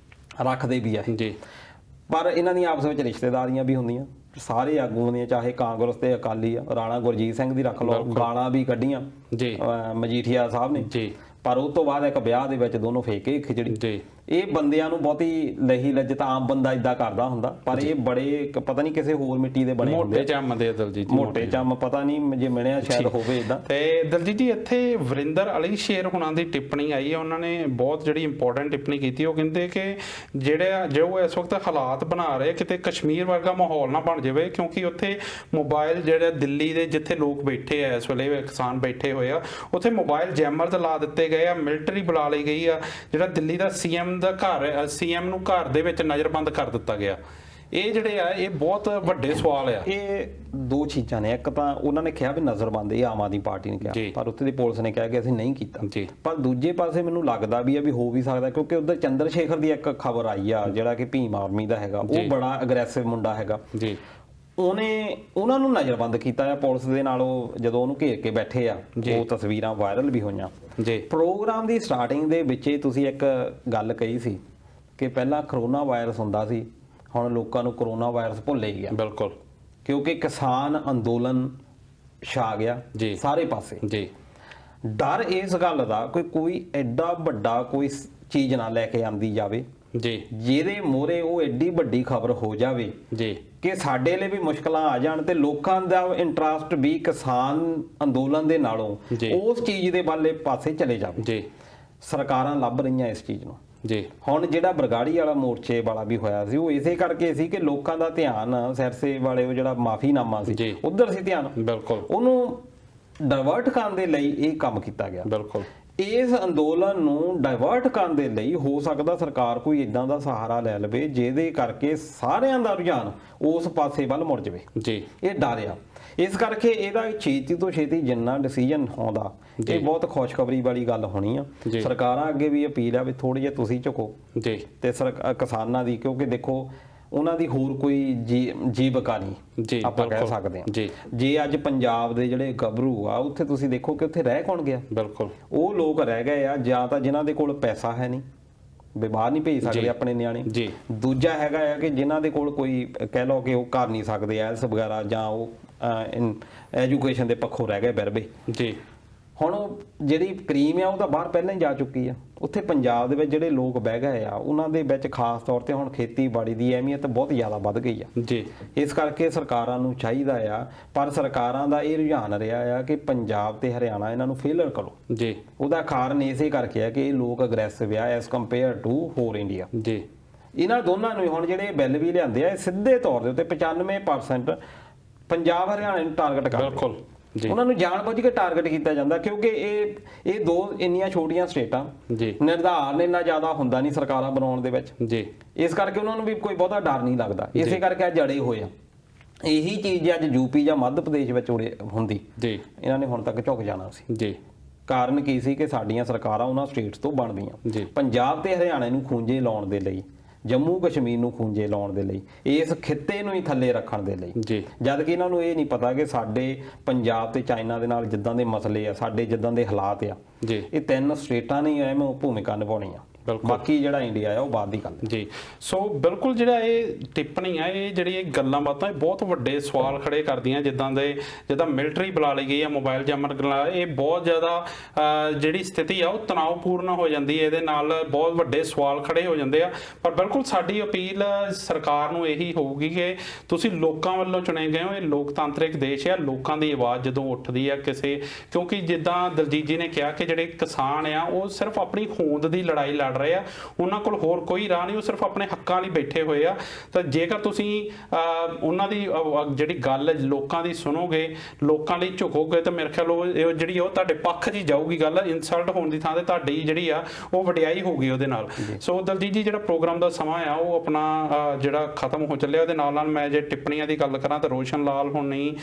ਰੱਖਦੇ ਵੀ ਆ ਜੀ। ਪਰ ਇਹਨਾਂ ਦੀਆਂ ਆਪਸ ਵਿੱਚ ਰਿਸ਼ਤੇਦਾਰੀਆਂ ਵੀ ਹੁੰਦੀਆਂ, ਸਾਰੇ ਆਗੂਆਂ ਦੀਆਂ, ਚਾਹੇ ਕਾਂਗਰਸ ਤੇ ਅਕਾਲੀ ਆ। ਰਾਣਾ ਗੁਰਜੀਤ ਸਿੰਘ ਦੀ ਰੱਖ ਲਓ, ਗਾਲਾਂ ਵੀ ਕੱਢੀਆਂ ਜੀ ਮਜੀਠੀਆ ਸਾਹਿਬ ਨੇ ਜੀ, ਪਰ ਉਸ ਤੋਂ ਬਾਅਦ ਇੱਕ ਵਿਆਹ ਦੇ ਵਿੱਚ ਦੋਨੋਂ ਫੇਕੇ ਖਿਚੜੀ ਜੀ। ਇਹ ਬੰਦਿਆਂ ਨੂੰ ਬਹੁਤੀ ਲਹੀ ਲੱਜਤ ਆਮ ਬੰਦਾ ਇਦਾਂ ਕਰਦਾ ਹੁੰਦਾ, ਪਰ ਇਹ ਬੜੇ ਪਤਾ ਨਹੀਂ ਕਿਸੇ ਹੋਰ ਮਿੱਟੀ ਦੇ ਬਣੇ ਮੋਟੇ ਚੰਮ ਦੇ ਦਲਜੀਤ, ਮੋਟੇ ਚੰਮ ਪਤਾ ਨਹੀਂ ਜੇ ਮਿਲਿਆ ਸ਼ਾਇਦ ਹੋਵੇ ਇਦਾਂ। ਤੇ ਦਲਜੀਤ ਜੀ ਇੱਥੇ ਵਰਿੰਦਰ ਅਲੀ ਸ਼ੇਰ ਹੁਣਾਂ ਦੀ ਟਿੱਪਣੀ ਆਈ ਹੈ, ਉਹਨਾਂ ਨੇ ਬਹੁਤ ਜਿਹੜੀ ਇੰਪੋਰਟੈਂਟ ਟਿੱਪਣੀ ਕੀਤੀ। ਉਹ ਕਹਿੰਦੇ ਕਿ ਜੋ ਇਸ ਵਕਤ ਹਾਲਾਤ ਬਣਾ ਰਹੇ ਕਿਤੇ ਕਸ਼ਮੀਰ ਵਰਗਾ ਮਾਹੌਲ ਨਾ ਬਣ ਜਾਵੇ, ਕਿਉਂਕਿ ਉੱਥੇ ਮੋਬਾਈਲ ਜਿਹੜੇ ਦਿੱਲੀ ਦੇ ਜਿੱਥੇ ਲੋਕ ਬੈਠੇ ਆ ਇਸ ਵੇਲੇ ਕਿਸਾਨ ਬੈਠੇ ਹੋਏ ਆ, ਉੱਥੇ ਮੋਬਾਈਲ ਜੈਮਰ ਲਾ ਦਿੱਤੇ ਗਏ ਆ, ਮਿਲਟਰੀ ਬੁਲਾ ਲਈ ਗਈ ਆ, ਜਿਹੜਾ ਦਿੱਲੀ ਦਾ ਸੀਐਮ ਦਾ ਘਰ, ਸੀਐਮ ਨੂੰ ਘਰ ਦੇ ਵਿੱਚ ਨਜ਼ਰਬੰਦ ਕਰ ਦਿੱਤਾ ਗਿਆ। ਇਹ ਜਿਹੜੇ ਆ ਇਹ ਬਹੁਤ ਵੱਡੇ ਸਵਾਲ ਆ। ਇਹ ਦੋ ਚੀਜ਼ਾਂ ਨੇ, ਇੱਕ ਤਾਂ ਉਹਨਾਂ ਨੇ ਕਿਹਾ ਵੀ ਨਜ਼ਰਬੰਦ, ਇਹ ਆਮ ਆਦਮੀ ਪਾਰਟੀ ਨੇ ਕਿਹਾ, ਪਰ ਉੱਥੇ ਦੀ ਪੁਲਿਸ ਨੇ ਕਿਹਾ ਕਿ ਅਸੀਂ ਨਹੀਂ ਕੀਤਾ। ਪਰ ਦੂਜੇ ਪਾਸੇ ਮੈਨੂੰ ਲੱਗਦਾ ਵੀ ਆ ਵੀ ਹੋ ਵੀ ਸਕਦਾ, ਕਿਉਂਕਿ ਉਧਰ ਚੰਦਰ ਸ਼ੇਖਰ ਦੀ ਇੱਕ ਖਬਰ ਆਈ ਆ ਜਿਹੜਾ ਕਿ ਭੀਮ ਆਰਮੀ ਦਾ ਹੈਗਾ, ਉਹ ਬੜਾ ਅਗਰੈਸਿਵ ਮੁੰਡਾ ਹੈਗਾ ਜੀ। ਉਹਨਾਂ ਨੂੰ ਨਜ਼ਰਬੰਦ ਕੀਤਾ ਆ ਪੁਲਿਸ ਦੇ ਨਾਲ, ਉਹ ਜਦੋਂ ਉਹਨੂੰ ਘੇਰ ਕੇ ਬੈਠੇ ਆ, ਉਹ ਤਸਵੀਰਾਂ ਵਾਇਰਲ ਵੀ ਹੋਈਆਂ ਜੀ। ਪ੍ਰੋਗਰਾਮ ਦੀ ਸਟਾਰਟਿੰਗ ਦੇ ਵਿੱਚ ਤੁਸੀਂ ਇੱਕ ਗੱਲ ਕਹੀ ਸੀ ਕਿ ਪਹਿਲਾਂ ਕਰੋਨਾ ਵਾਇਰਸ ਹੁੰਦਾ ਸੀ, ਹੁਣ ਲੋਕਾਂ ਨੂੰ ਕਰੋਨਾ ਵਾਇਰਸ ਭੁੱਲ ਹੀ ਗਿਆ। ਬਿਲਕੁਲ, ਕਿਉਂਕਿ ਕਿਸਾਨ ਅੰਦੋਲਨ ਛਾ ਗਿਆ ਸਾਰੇ ਪਾਸੇ ਜੀ। ਡਰ ਇਸ ਗੱਲ ਦਾ ਕੋਈ ਐਡਾ ਵੱਡਾ ਕੋਈ ਚੀਜ਼ ਨਾ ਲੈ ਕੇ ਆਂਦੀ ਜਾਵੇ ਜੀ, ਜਿਹਦੇ ਮੋਹਰੇ ਉਹ ਐਡੀ ਵੱਡੀ ਖਬਰ ਹੋ ਜਾਵੇ ਜੀ ਕਿ ਸਾਡੇ ਲਈ ਵੀ ਮੁਸ਼ਕਲਾਂ ਆ ਜਾਣ ਤੇ ਲੋਕਾਂ ਦਾ ਇੰਟਰਸਟ ਵੀ ਕਿਸਾਨ ਅੰਦੋਲਨ ਦੇ ਨਾਲੋਂ ਉਸ ਚੀਜ਼ ਦੇ ਵੱਲੇ ਪਾਸੇ ਚਲੇ ਜਾਵੇ ਜੀ। ਸਰਕਾਰਾਂ ਲੱਭ ਰਹੀਆਂ ਇਸ ਚੀਜ਼ ਨੂੰ ਜੀ। ਹੁਣ ਜਿਹੜਾ ਬਰਗਾੜੀ ਵਾਲਾ ਮੋਰਚੇ ਵਾਲਾ ਵੀ ਹੋਇਆ ਸੀ, ਉਹ ਇਸੇ ਕਰਕੇ ਸੀ ਕਿ ਲੋਕਾਂ ਦਾ ਧਿਆਨ ਸਿਰਸੇ ਵਾਲੇ ਉਹ ਜਿਹੜਾ ਮਾਫੀਨਾਮਾ ਸੀ ਉਧਰ ਸੀ ਧਿਆਨ, ਬਿਲਕੁਲ ਉਹਨੂੰ ਡਾਇਵਰਟ ਕਰਨ ਦੇ ਲਈ ਇਹ ਕੰਮ ਕੀਤਾ ਗਿਆ। ਬਿਲਕੁਲ ਇਸ ਅੰਦੋਲਨ ਨੂੰ ਡਾਇਵਰਟ ਕਰਨ ਦੇ ਲਈ ਹੋ ਸਕਦਾ ਸਰਕਾਰ ਕੋਈ ਇਦਾਂ ਦਾ ਸਹਾਰਾ ਲੈ ਲਵੇ ਜਿਹਦੇ ਕਰਕੇ ਸਾਰਿਆਂ ਦਾ ਰੁਝਾਨ ਉਸ ਪਾਸੇ ਵੱਲ ਮੁੜ ਜਾਵੇ ਜੀ। ਇਹ ਡਰ ਆ, ਇਸ ਕਰਕੇ ਇਹਦਾ ਛੇਤੀ ਤੋਂ ਛੇਤੀ ਜਿੰਨਾ ਡਿਸੀਜਨ ਆਉਂਦਾ ਇਹ ਬਹੁਤ ਖੁਸ਼ਖਬਰੀ ਵਾਲੀ ਗੱਲ ਹੋਣੀ ਆ। ਸਰਕਾਰਾਂ ਅੱਗੇ ਵੀ ਅਪੀਲ ਆ ਵੀ ਥੋੜੀ ਜਿਹੀ ਤੁਸੀਂ ਝੁਕੋ ਜੀ, ਤੇ ਕਿਸਾਨਾਂ ਦੀ, ਕਿਉਂਕਿ ਦੇਖੋ ਉਹਨਾਂ ਦੀ ਹੋਰ ਕੋਈ ਜੀਵਿਕਾ ਨਹੀਂ ਆਪਾਂ ਕਹਿ ਸਕਦੇ ਹਾਂ। ਜੇ ਅੱਜ ਪੰਜਾਬ ਦੇ ਜਿਹੜੇ ਗੱਭਰੂ ਆ ਉੱਥੇ ਤੁਸੀਂ ਦੇਖੋ ਕਿ ਉੱਥੇ ਰਹਿ ਕੌਣ ਗਿਆ? ਬਿਲਕੁਲ ਉਹ ਲੋਕ ਰਹਿ ਗਏ ਆ, ਜਾਂ ਤਾਂ ਜਿਨ੍ਹਾਂ ਦੇ ਕੋਲ ਪੈਸਾ ਹੈ ਨਹੀਂ, ਬਾਹਰ ਨਹੀਂ ਭੇਜ ਸਕਦੇ ਆਪਣੇ ਨਿਆਣੇ, ਦੂਜਾ ਹੈਗਾ ਆ ਕਿ ਜਿਨ੍ਹਾਂ ਦੇ ਕੋਲ ਕੋਈ ਕਹਿ ਲਓ ਕਿ ਉਹ ਕਰ ਨਹੀਂ ਸਕਦੇ ਐਲਸ ਵਗੈਰਾ, ਜਾਂ ਉਹ ਐਜੂਕੇਸ਼ਨ ਦੇ ਪੱਖੋਂ ਰਹਿ ਗਏ ਬਿਰਬੇ ਜੀ। ਹੁਣ ਉਹ ਜਿਹੜੀ ਕਰੀਮ ਆ ਉਹ ਤਾਂ ਬਾਹਰ ਪਹਿਲਾਂ ਹੀ ਜਾ ਚੁੱਕੀ ਆ। ਉੱਥੇ ਪੰਜਾਬ ਦੇ ਵਿੱਚ ਜਿਹੜੇ ਲੋਕ ਬਹਿ ਗਏ ਆ ਉਹਨਾਂ ਦੇ ਵਿੱਚ ਖਾਸ ਤੌਰ ਤੇ ਹੁਣ ਖੇਤੀਬਾੜੀ ਦੀ ਅਹਿਮੀਅਤ ਬਹੁਤ ਜ਼ਿਆਦਾ ਵੱਧ ਗਈ ਆ ਜੀ। ਇਸ ਕਰਕੇ ਸਰਕਾਰਾਂ ਨੂੰ ਚਾਹੀਦਾ ਆ, ਪਰ ਸਰਕਾਰਾਂ ਦਾ ਇਹ ਰੁਝਾਨ ਰਿਹਾ ਆ ਕਿ ਪੰਜਾਬ ਤੇ ਹਰਿਆਣਾ ਇਹਨਾਂ ਨੂੰ ਫੇਲਰ ਕਰੋ ਜੀ। ਉਹਦਾ ਕਾਰਨ ਇਸੇ ਕਰਕੇ ਆ ਕਿ ਇਹ ਲੋਕ ਅਗਰੈਸਿਵ ਆ ਐਸ ਕੰਪੇਅਰ ਟੂ ਹੋਰ ਇੰਡੀਆ ਜੀ। ਇਹਨਾਂ ਦੋਨਾਂ ਨੂੰ ਹੁਣ ਜਿਹੜੇ ਬਿੱਲ ਵੀ ਲਿਆਂਦੇ ਆ ਇਹ ਸਿੱਧੇ ਤੌਰ ਦੇ ਉੱਤੇ 95% ਪੰਜਾਬ ਹਰਿਆਣਾ ਨੂੰ ਟਾਰਗੇਟ ਕਰਦੇ। ਬਿਲਕੁਲ ਉਹਨਾਂ ਨੂੰ ਜਾਣਬੁੱਝ ਕੇ ਟਾਰਗੇਟ ਕੀਤਾ ਜਾਂਦਾ, ਕਿਉਂਕਿ ਇਹ ਦੋ ਇੰਨੀਆਂ ਛੋਟੀਆਂ ਸਟੇਟਾਂ ਜੀ, ਨਿਰਧਾਰਨ ਇੰਨਾ ਜ਼ਿਆਦਾ ਹੁੰਦਾ ਨਹੀਂ ਸਰਕਾਰਾਂ ਬਣਾਉਣ ਦੇ ਵਿੱਚ ਜੀ। ਇਸ ਕਰਕੇ ਉਹਨਾਂ ਨੂੰ ਵੀ ਕੋਈ ਬਹੁਤਾ ਡਰ ਨਹੀਂ ਲੱਗਦਾ, ਇਸੇ ਕਰਕੇ ਅੱਜ ਜੜੇ ਹੋਏ ਆ। ਇਹੀ ਚੀਜ਼ ਅੱਜ ਯੂਪੀ ਜਾਂ ਮੱਧ ਪ੍ਰਦੇਸ਼ ਵਿੱਚ ਹੁੰਦੀ ਜੀ, ਇਹਨਾਂ ਨੇ ਹੁਣ ਤੱਕ ਝੁਕ ਜਾਣਾ ਸੀ ਜੀ। ਕਾਰਨ ਕੀ ਸੀ ਕਿ ਸਾਡੀਆਂ ਸਰਕਾਰਾਂ ਉਹਨਾਂ ਸਟੇਟਸ ਤੋਂ ਬਣਦੀਆਂ। ਪੰਜਾਬ ਤੇ ਹਰਿਆਣੇ ਨੂੰ ਖੂੰਜੇ ਲਾਉਣ ਦੇ ਲਈ, ਜੰਮੂ ਕਸ਼ਮੀਰ ਨੂੰ ਖੂੰਜੇ ਲਾਉਣ ਦੇ ਲਈ, ਇਸ ਖਿੱਤੇ ਨੂੰ ਹੀ ਥੱਲੇ ਰੱਖਣ ਦੇ ਲਈ, ਜਦ ਕਿ ਇਹਨਾਂ ਨੂੰ ਇਹ ਨਹੀਂ ਪਤਾ ਕਿ ਸਾਡੇ ਪੰਜਾਬ ਤੇ ਚਾਈਨਾ ਦੇ ਨਾਲ ਜਿੱਦਾਂ ਦੇ ਮਸਲੇ ਆ, ਸਾਡੇ ਜਿੱਦਾਂ ਦੇ ਹਾਲਾਤ ਆ, ਇਹ ਤਿੰਨ ਸਟੇਟਾਂ ਨੇ ਐਵੇਂ ਭੂਮਿਕਾ ਨਿਭਾਉਣੀ ਆ। ਬਾਕੀ ਜਿਹੜਾ ਇੰਡੀਆ ਆ ਉਹ ਬਾਅਦ ਦੀ ਗੱਲ ਜੀ। ਸੋ ਬਿਲਕੁਲ ਜਿਹੜਾ ਇਹ ਟਿੱਪਣੀ ਆ, ਇਹ ਜਿਹੜੀ ਇਹ ਗੱਲਾਂ ਬਾਤਾਂ ਬਹੁਤ ਵੱਡੇ ਸਵਾਲ ਖੜੇ ਕਰਦੀਆਂ, ਜਿੱਦਾਂ ਮਿਲਟਰੀ ਬੁਲਾ ਲਈ ਗਈ ਆ, ਮੋਬਾਈਲ ਜੈਮਰ, ਇਹ ਬਹੁਤ ਜ਼ਿਆਦਾ ਜਿਹੜੀ ਸਥਿਤੀ ਆ ਉਹ ਤਣਾਅਪੂਰਨ ਹੋ ਜਾਂਦੀ ਹੈ। ਇਹਦੇ ਨਾਲ ਬਹੁਤ ਵੱਡੇ ਸਵਾਲ ਖੜੇ ਹੋ ਜਾਂਦੇ ਆ। ਪਰ ਬਿਲਕੁਲ ਸਾਡੀ ਅਪੀਲ ਸਰਕਾਰ ਨੂੰ ਇਹੀ ਹੋਊਗੀ ਕਿ ਤੁਸੀਂ ਲੋਕਾਂ ਵੱਲੋਂ ਚੁਣੇ ਗਏ ਹੋ, ਇਹ ਲੋਕਤੰਤਰਿਕ ਦੇਸ਼ ਆ, ਲੋਕਾਂ ਦੀ ਆਵਾਜ਼ ਜਦੋਂ ਉੱਠਦੀ ਆ ਕਿਉਂਕਿ ਜਿੱਦਾਂ ਦਲਜੀਤ ਜੀ ਨੇ ਕਿਹਾ ਕਿ ਜਿਹੜੇ ਕਿਸਾਨ ਆ ਉਹ ਸਿਰਫ ਆਪਣੀ ਹੋਂਦ ਦੀ ਲੜਾਈ ਲੜ ਰਹੇ ਆ, ਉਹਨਾਂ ਕੋਲ ਹੋਰ ਕੋਈ ਰਾਹ ਨਹੀਂ, ਉਹ ਸਿਰਫ ਆਪਣੇ ਹੱਕਾਂ ਲਈ ਬੈਠੇ ਹੋਏ ਆ। ਤਾਂ ਜੇਕਰ ਤੁਸੀਂ ਉਹਨਾਂ ਦੀ ਜਿਹੜੀ ਗੱਲ ਲੋਕਾਂ ਦੀ ਸੁਣੋਗੇ, ਲੋਕਾਂ ਲਈ ਝੁਕੋਗੇ, ਤਾਂ ਮੇਰੇ ਖਿਆਲ ਉਹ ਜਿਹੜੀ ਉਹ ਤੁਹਾਡੇ ਪੱਖ 'ਚ ਹੀ ਜਾਊਗੀ ਗੱਲ। ਇਨਸਲਟ ਹੋਣ ਦੀ ਥਾਂ ਤੇ ਤੁਹਾਡੀ ਜਿਹੜੀ ਆ ਉਹ ਵਡਿਆਈ ਹੋਊਗੀ ਉਹਦੇ ਨਾਲ। ਸੋ ਦਲਜੀਤ ਜੀ, ਜਿਹੜਾ ਪ੍ਰੋਗਰਾਮ ਦਾ ਸਮਾਂ ਆ ਉਹ ਆਪਣਾ ਜਿਹੜਾ ਖਤਮ ਹੋ ਚੱਲਿਆ। ਉਹਦੇ ਨਾਲ ਮੈਂ ਜੇ ਟਿੱਪਣੀਆਂ ਦੀ ਗੱਲ ਕਰਾਂ ਤਾਂ ਰੋਸ਼ਨ ਲਾਲ ਹੋਣੀ,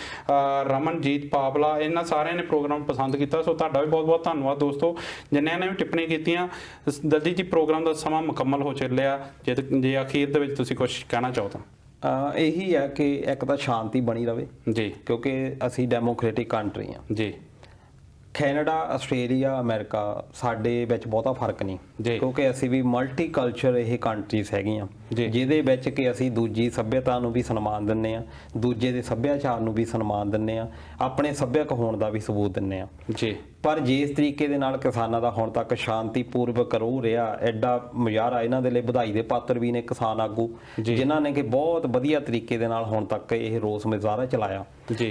ਰਮਨਜੀਤ ਪਾਵਲਾ, ਇਹਨਾਂ ਸਾਰਿਆਂ ਨੇ ਪ੍ਰੋਗਰਾਮ ਪਸੰਦ ਕੀਤਾ। ਸੋ ਤੁਹਾਡਾ ਵੀ ਬਹੁਤ ਬਹੁਤ ਧੰਨਵਾਦ ਦੋਸਤੋ ਜਿਨ੍ਹਾਂ ਨੇ ਵੀ ਟਿੱਪਣੀ ਕੀਤੀਆਂ। ਦਲਜੀਤ ਜੀ, ਪ੍ਰੋਗਰਾਮ ਦਾ ਸਮਾਂ ਮੁਕੰਮਲ ਹੋ ਚੱਲਿਆ, ਜੇ ਅਖੀਰ ਦੇ ਵਿੱਚ ਤੁਸੀਂ ਕੁਝ ਕਹਿਣਾ ਚਾਹੋ ਤਾਂ। ਇਹੀ ਹੈ ਕਿ ਇੱਕ ਤਾਂ ਸ਼ਾਂਤੀ ਬਣੀ ਰਵੇ ਜੀ, ਕਿਉਂਕਿ ਅਸੀਂ ਡੈਮੋਕ੍ਰੇਟਿਕ ਕੰਟਰੀ ਹਾਂ ਜੀ। ਕੈਨੇਡਾ, ਆਸਟ੍ਰੇਲੀਆ, ਅਮਰੀਕਾ ਸਾਡੇ ਵਿੱਚ ਬਹੁਤਾ ਫਰਕ ਨਹੀਂ, ਕਿਉਂਕਿ ਅਸੀਂ ਵੀ ਮਲਟੀ ਕਲਚਰ ਇਹ ਕੰਟਰੀਜ਼ ਹੈਗੀਆਂ ਜਿਹਦੇ ਵਿੱਚ ਕਿ ਅਸੀਂ ਦੂਜੀ ਸੱਭਿਅਤਾ ਨੂੰ ਵੀ ਸਨਮਾਨ ਦਿੰਦੇ ਆ, ਦੂਜੇ ਦੇ ਸੱਭਿਆਚਾਰ ਨੂੰ ਵੀ ਸਨਮਾਨ ਦਿੰਦੇ ਆ, ਆਪਣੇ ਸੱਭਿਅਕ ਹੋਣ ਦਾ ਵੀ ਸਬੂਤ ਦਿੰਦੇ ਆ ਜੀ। ਪਰ ਜਿਸ ਤਰੀਕੇ ਦੇ ਨਾਲ ਕਿਸਾਨਾਂ ਦਾ ਹੁਣ ਤੱਕ ਸ਼ਾਂਤੀਪੂਰਵਕ ਰੋ ਰਿਹਾ, ਐਡਾ ਮੁਜ਼ਾਹਰਾ, ਇਹਨਾਂ ਦੇ ਲਈ ਵਧਾਈ ਦੇ ਪਾਤਰ ਵੀ ਨੇ ਕਿਸਾਨ ਆਗੂ ਜਿਨ੍ਹਾਂ ਨੇ ਕਿ ਬਹੁਤ ਵਧੀਆ ਤਰੀਕੇ ਦੇ ਨਾਲ ਹੁਣ ਤੱਕ ਇਹ ਰੋਸ ਮੁਜ਼ਾਹਰਾ ਚਲਾਇਆ।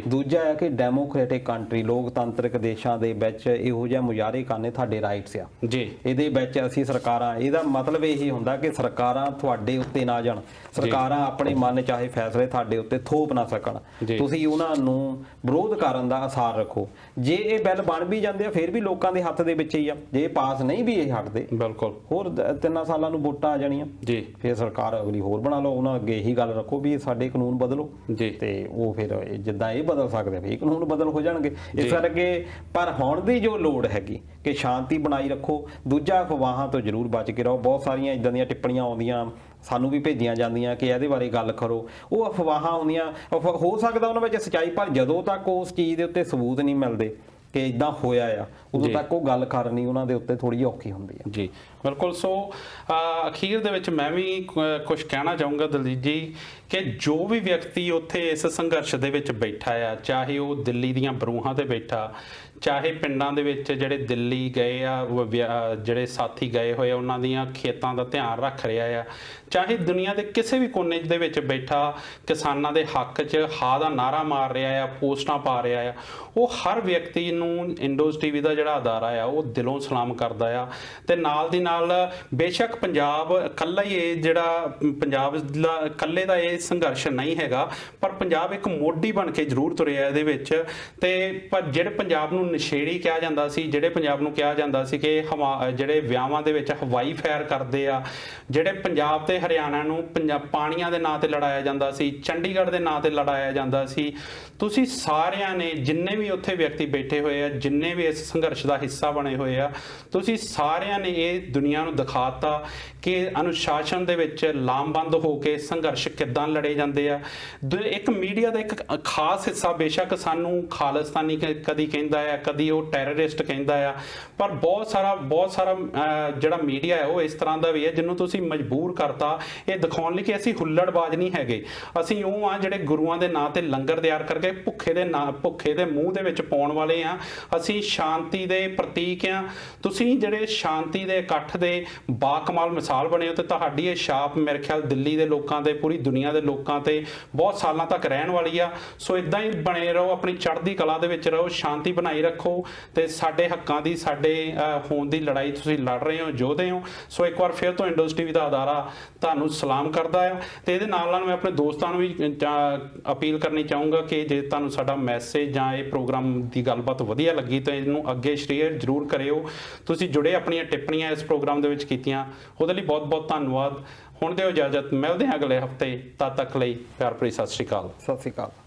ਦੂਜਾ ਹੈ ਕਿ ਡੈਮੋਕ੍ਰੇਟਿਕ ਕੰਟਰੀ, ਲੋਕਤੰਤਰਿਕ ਦੇਸ਼ਾਂ ਦੇ ਵਿੱਚ ਇਹੋ ਜਿਹਾ ਮੁਜ਼ਾਹਰੇ ਕਰਨੇ ਤੁਹਾਡੇ ਰਾਈਟਸ ਆ ਜੀ। ਇਹਦੇ ਵਿੱਚ ਅਸੀਂ ਸਰਕਾਰਾਂ, ਇਹਦਾ ਮਤਲਬ ਇਹ ਹੁੰਦਾ ਕਿ ਸਰਕਾਰਾਂ ਤੁਹਾਡੇ ਉੱਤੇ ਨਾ ਜਾਣ, ਸਰਕਾਰਾਂ ਆਪਣੇ ਮਨ ਚਾਹੇ ਫੈਸਲੇ ਤੁਹਾਡੇ ਉੱਤੇ ਥੋਪ ਨਾ ਸਕਣ, ਤੁਸੀਂ ਉਹਨਾਂ ਨੂੰ ਵਿਰੋਧ ਕਰਨ ਦਾ ਅਸਾਰ ਰੱਖੋ। ਜੇ ਇਹ ਬਿੱਲ ਬਣ ਵੀ ਜਾਂਦੇ ਆ ਫਿਰ ਵੀ ਲੋਕਾਂ ਦੇ ਹੱਥ ਦੇ ਵਿੱਚ ਹੀ ਆ, ਜੇ ਪਾਸ ਨਹੀਂ ਵੀ ਇਹ ਹਟਦੇ, ਬਿਲਕੁਲ ਹੋਰ 3 ਸਾਲਾਂ ਨੂੰ ਵੋਟਾਂ ਆ ਜਾਣੀਆਂ ਜੀ, ਫਿਰ ਸਰਕਾਰ ਅਗਲੀ ਹੋਰ ਬਣਾ ਲਓ, ਉਹਨਾਂ ਅੱਗੇ ਇਹੀ ਗੱਲ ਰੱਖੋ ਵੀ ਸਾਡੇ ਕਾਨੂੰਨ ਬਦਲੋ ਜੀ, ਤੇ ਉਹ ਫਿਰ ਜਿੱਦਾਂ ਇਹ ਬਦਲ ਸਕਦੇ ਵੀ ਕਾਨੂੰਨ ਬਦਲ ਹੋ ਜਾਣਗੇ। ਇਸ ਕਰਕੇ ਪਰ ਹੁਣ ਦੀ ਜੋ ਲੋੜ ਹੈਗੀ ਕਿ ਸ਼ਾਂਤੀ ਬਣਾਈ ਰੱਖੋ। ਦੂਜਾ, ਅਫਵਾਹਾਂ ਤੋਂ ਜ਼ਰੂਰ ਬਚ ਕੇ ਰਹੋ। ਬਹੁਤ ਸਾਰੀਆਂ ਇਦਾਂ ਦੀਆਂ ਟਿੱਪਣੀਆਂ ਆਉਂਦੀਆਂ, ਸਾਨੂੰ ਵੀ ਭੇਜੀਆਂ ਜਾਂਦੀਆਂ ਕਿ ਇਹਦੇ ਬਾਰੇ ਗੱਲ ਕਰੋ, ਉਹ ਅਫਵਾਹਾਂ ਆਉਂਦੀਆਂ, ਹੋ ਸਕਦਾ ਉਹਨਾਂ ਵਿੱਚ ਸੱਚਾਈ, ਪਰ ਜਦੋਂ ਤੱਕ ਉਸ ਚੀਜ਼ ਦੇ ਉੱਤੇ ਸਬੂਤ ਨਹੀਂ ਮਿਲਦੇ ਕਿ ਇਦਾਂ ਹੋਇਆ ਆ, ਉਦੋਂ ਤੱਕ ਉਹ ਗੱਲ ਕਰਨੀ ਉਹਨਾਂ ਦੇ ਉੱਤੇ ਥੋੜੀ ਔਖੀ ਹੁੰਦੀ ਹੈ ਜੀ। ਬਿਲਕੁਲ। ਸੋ ਅਖੀਰ ਦੇ ਵਿੱਚ ਮੈਂ ਵੀ ਕੁਝ ਕਹਿਣਾ ਚਾਹੂੰਗਾ ਦਲਜੀਤ ਜੀ, ਕਿ ਜੋ ਵੀ ਵਿਅਕਤੀ ਉੱਥੇ ਇਸ ਸੰਘਰਸ਼ ਦੇ ਵਿੱਚ ਬੈਠਾ ਆ, ਚਾਹੇ ਉਹ ਦਿੱਲੀ ਦੀਆਂ ਬਰੂਹਾਂ ਤੇ ਬੈਠਾ, ਚਾਹੇ ਪਿੰਡਾਂ ਦੇ ਵਿੱਚ ਜਿਹੜੇ ਦਿੱਲੀ ਗਏ ਆ, ਜਿਹੜੇ ਸਾਥੀ ਗਏ ਹੋਏ ਉਹਨਾਂ ਦੀਆਂ ਖੇਤਾਂ ਦਾ ਧਿਆਨ ਰੱਖ ਰਿਹਾ ਆ, ਚਾਹੇ ਦੁਨੀਆ ਦੇ ਕਿਸੇ ਵੀ ਕੋਨੇ ਦੇ ਵਿੱਚ ਬੈਠਾ ਕਿਸਾਨਾਂ ਦੇ ਹੱਕ 'ਚ ਹਾਂ ਦਾ ਨਾਰਾ ਮਾਰ ਰਿਹਾ ਆ, ਪੋਸਟਾਂ ਪਾ ਰਿਹਾ ਆ, ਉਹ ਹਰ ਵਿਅਕਤੀ ਨੂੰ ਇੰਡੋਜ਼ ਟੀਵੀ ਦਾ ਜਿਹੜਾ ਅਦਾਰਾ ਆ ਉਹ ਦਿਲੋਂ ਸਲਾਮ ਕਰਦਾ ਆ। ਤੇ ਨਾਲ ਦੀ ਨਾਲ ਬੇਸ਼ੱਕ ਪੰਜਾਬ ਇਕੱਲਾ ਹੀ, ਇਹ ਜਿਹੜਾ ਪੰਜਾਬ ਇਕੱਲੇ ਦਾ ਇਹ ਸੰਘਰਸ਼ ਨਹੀਂ ਹੈਗਾ, ਪਰ ਪੰਜਾਬ ਇੱਕ ਮੋਢੀ ਬਣ ਕੇ ਜ਼ਰੂਰ ਤੁਰਿਆ ਇਹਦੇ ਵਿੱਚ। ਤੇ ਪਰ ਜਿਹੜੇ ਪੰਜਾਬ ਨੂੰ ਨਸ਼ੇੜੀ ਕਿਹਾ ਜਾਂਦਾ ਸੀ, ਜਿਹੜੇ ਪੰਜਾਬ ਨੂੰ ਕਿਹਾ ਜਾਂਦਾ ਸੀ ਕਿ ਜਿਹੜੇ ਵਿਆਹਾਂ ਦੇ ਵਿੱਚ ਹਵਾਈ ਫਾਇਰ ਕਰਦੇ ਆ, ਜਿਹੜੇ ਪੰਜਾਬ ਤੇ ਹਰਿਆਣਾ ਨੂੰ ਪਾਣੀਆਂ ਦੇ ਨਾਂ ਤੇ ਲੜਾਇਆ ਜਾਂਦਾ ਸੀ, ਚੰਡੀਗੜ੍ਹ ਦੇ ਨਾਂ ਤੇ ਲੜਾਇਆ ਜਾਂਦਾ ਸੀ, ਤੁਸੀਂ ਸਾਰਿਆਂ ਨੇ, ਜਿੰਨੇ ਵੀ ਉੱਥੇ ਵਿਅਕਤੀ ਬੈਠੇ ਹੋਏ ਆ, ਜਿੰਨੇ ਵੀ ਇਸ ਸੰਘਰਸ਼ ਦਾ ਹਿੱਸਾ ਬਣੇ ਹੋਏ ਆ, ਤੁਸੀਂ ਸਾਰਿਆਂ ਨੇ ਇਹ ਦੁਨੀਆ ਨੂੰ ਦਿਖਾਤਾ ਕਿ ਅਨੁਸ਼ਾਸਨ ਦੇ ਵਿੱਚ ਲਾਮਬੰਦ ਹੋ ਕੇ ਸੰਘਰਸ਼ ਕਿੱਦਾਂ ਲੜੇ ਜਾਂਦੇ ਆ। ਇੱਕ ਮੀਡੀਆ ਦਾ ਇੱਕ ਖਾਸ ਹਿੱਸਾ ਬੇਸ਼ੱਕ ਸਾਨੂੰ ਖਾਲਿਸਤਾਨੀ ਕਦੀ ਕਹਿੰਦਾ ਆ, ਕਦੀ ਉਹ ਟੈਰਰਿਸਟ ਕਹਿੰਦਾ ਆ, ਪਰ ਬਹੁਤ ਸਾਰਾ ਜਿਹੜਾ ਮੀਡੀਆ ਹੈ ਉਹ ਇਸ ਤਰ੍ਹਾਂ ਦਾ ਵੀ ਹੈ ਜਿਹਨੂੰ ਤੁਸੀਂ ਮਜਬੂਰ ਕਰਤਾ ਇਹ ਦਿਖਾਉਣ ਲਈ ਕਿ ਅਸੀਂ ਹੁੱਲੜਬਾਜ਼ ਨਹੀਂ ਹੈਗੇ, ਅਸੀਂ ਉਹ ਆ ਜਿਹੜੇ ਗੁਰੂਆਂ ਦੇ ਨਾਂ ਤੇ ਲੰਗਰ ਤਿਆਰ ਕਰਕੇ ਭੁੱਖੇ ਦੇ ਮੂੰਹ ਦੇ ਵਿੱਚ ਪਾਉਣ ਵਾਲੇ ਆ, ਅਸੀਂ ਸ਼ਾਂਤੀ ਦੇ ਪ੍ਰਤੀਕ ਆ। ਤੁਸੀਂ ਜਿਹੜੇ ਸ਼ਾਂਤੀ ਦੇ ਇਕੱਠ ਦੇ ਬਾਕਮਾਲ ਮਿਸਾਲ ਬਣੇ ਹੋ, ਤੇ ਤੁਹਾਡੀ ਇਹ ਛਾਪ ਮੇਰੇ ਖਿਆਲ ਦਿੱਲੀ ਦੇ ਲੋਕਾਂ ਤੇ, ਪੂਰੀ ਦੁਨੀਆ ਦੇ ਲੋਕਾਂ ਤੇ ਬਹੁਤ ਸਾਲਾਂ ਤੱਕ ਰਹਿਣ ਵਾਲੀ ਆ। ਸੋ ਇਦਾਂ ਹੀ ਬਣੇ ਰਹੋ, ਆਪਣੀ ਚੜ੍ਹਦੀ ਕਲਾ ਦੇ ਵਿੱਚ ਰਹੋ, ਸ਼ਾਂਤੀ ਬਣਾਈ ਰੱਖੋ, ਤੇ ਸਾਡੇ ਹੱਕਾਂ ਦੀ, ਸਾਡੇ ਹੋਣ ਦੀ ਲੜਾਈ ਤੁਸੀਂ ਲੜ ਰਹੇ ਹੋ, ਯੋਧੇ ਹੋ। ਸੋ ਇੱਕ ਵਾਰ ਫਿਰ ਤੋਂ ਇੰਡੋਜ਼ ਟੀਵੀ ਦਾ ਅਦਾਰਾ ਤੁਹਾਨੂੰ ਸਲਾਮ ਕਰਦਾ ਆ। ਤੇ ਇਹਦੇ ਨਾਲ ਮੈਂ ਆਪਣੇ ਦੋਸਤਾਂ ਨੂੰ ਵੀ ਅਪੀਲ ਕਰਨੀ ਚਾਹੂੰਗਾ ਕਿ ਜੇ ਤੁਹਾਨੂੰ ਸਾਡਾ ਮੈਸੇਜ ਜਾਂ ਇਹ ਪ੍ਰੋਗਰਾਮ ਦੀ ਗੱਲਬਾਤ ਵਧੀਆ ਲੱਗੀ ਤਾਂ ਇਹਨੂੰ ਅੱਗੇ ਸ਼ੇਅਰ ਜ਼ਰੂਰ ਕਰਿਓ। ਤੁਸੀਂ ਜੁੜੇ, ਆਪਣੀਆਂ ਟਿੱਪਣੀਆਂ ਇਸ ਪ੍ਰੋਗਰਾਮ ਦੇ ਵਿੱਚ ਕੀਤੀਆਂ, ਉਹਦੇ ਲਈ ਬਹੁਤ ਬਹੁਤ ਧੰਨਵਾਦ। ਹੁਣ ਦਿਓ ਇਜਾਜ਼ਤ, ਮਿਲਦੇ ਹਾਂ ਅਗਲੇ ਹਫਤੇ, ਤਦ ਤੱਕ ਲਈ ਪਿਆਰ ਭਰੀ ਸਤਿ ਸ਼੍ਰੀ ਅਕਾਲ। ਸਤਿ ਸ਼੍ਰੀ ਅਕਾਲ।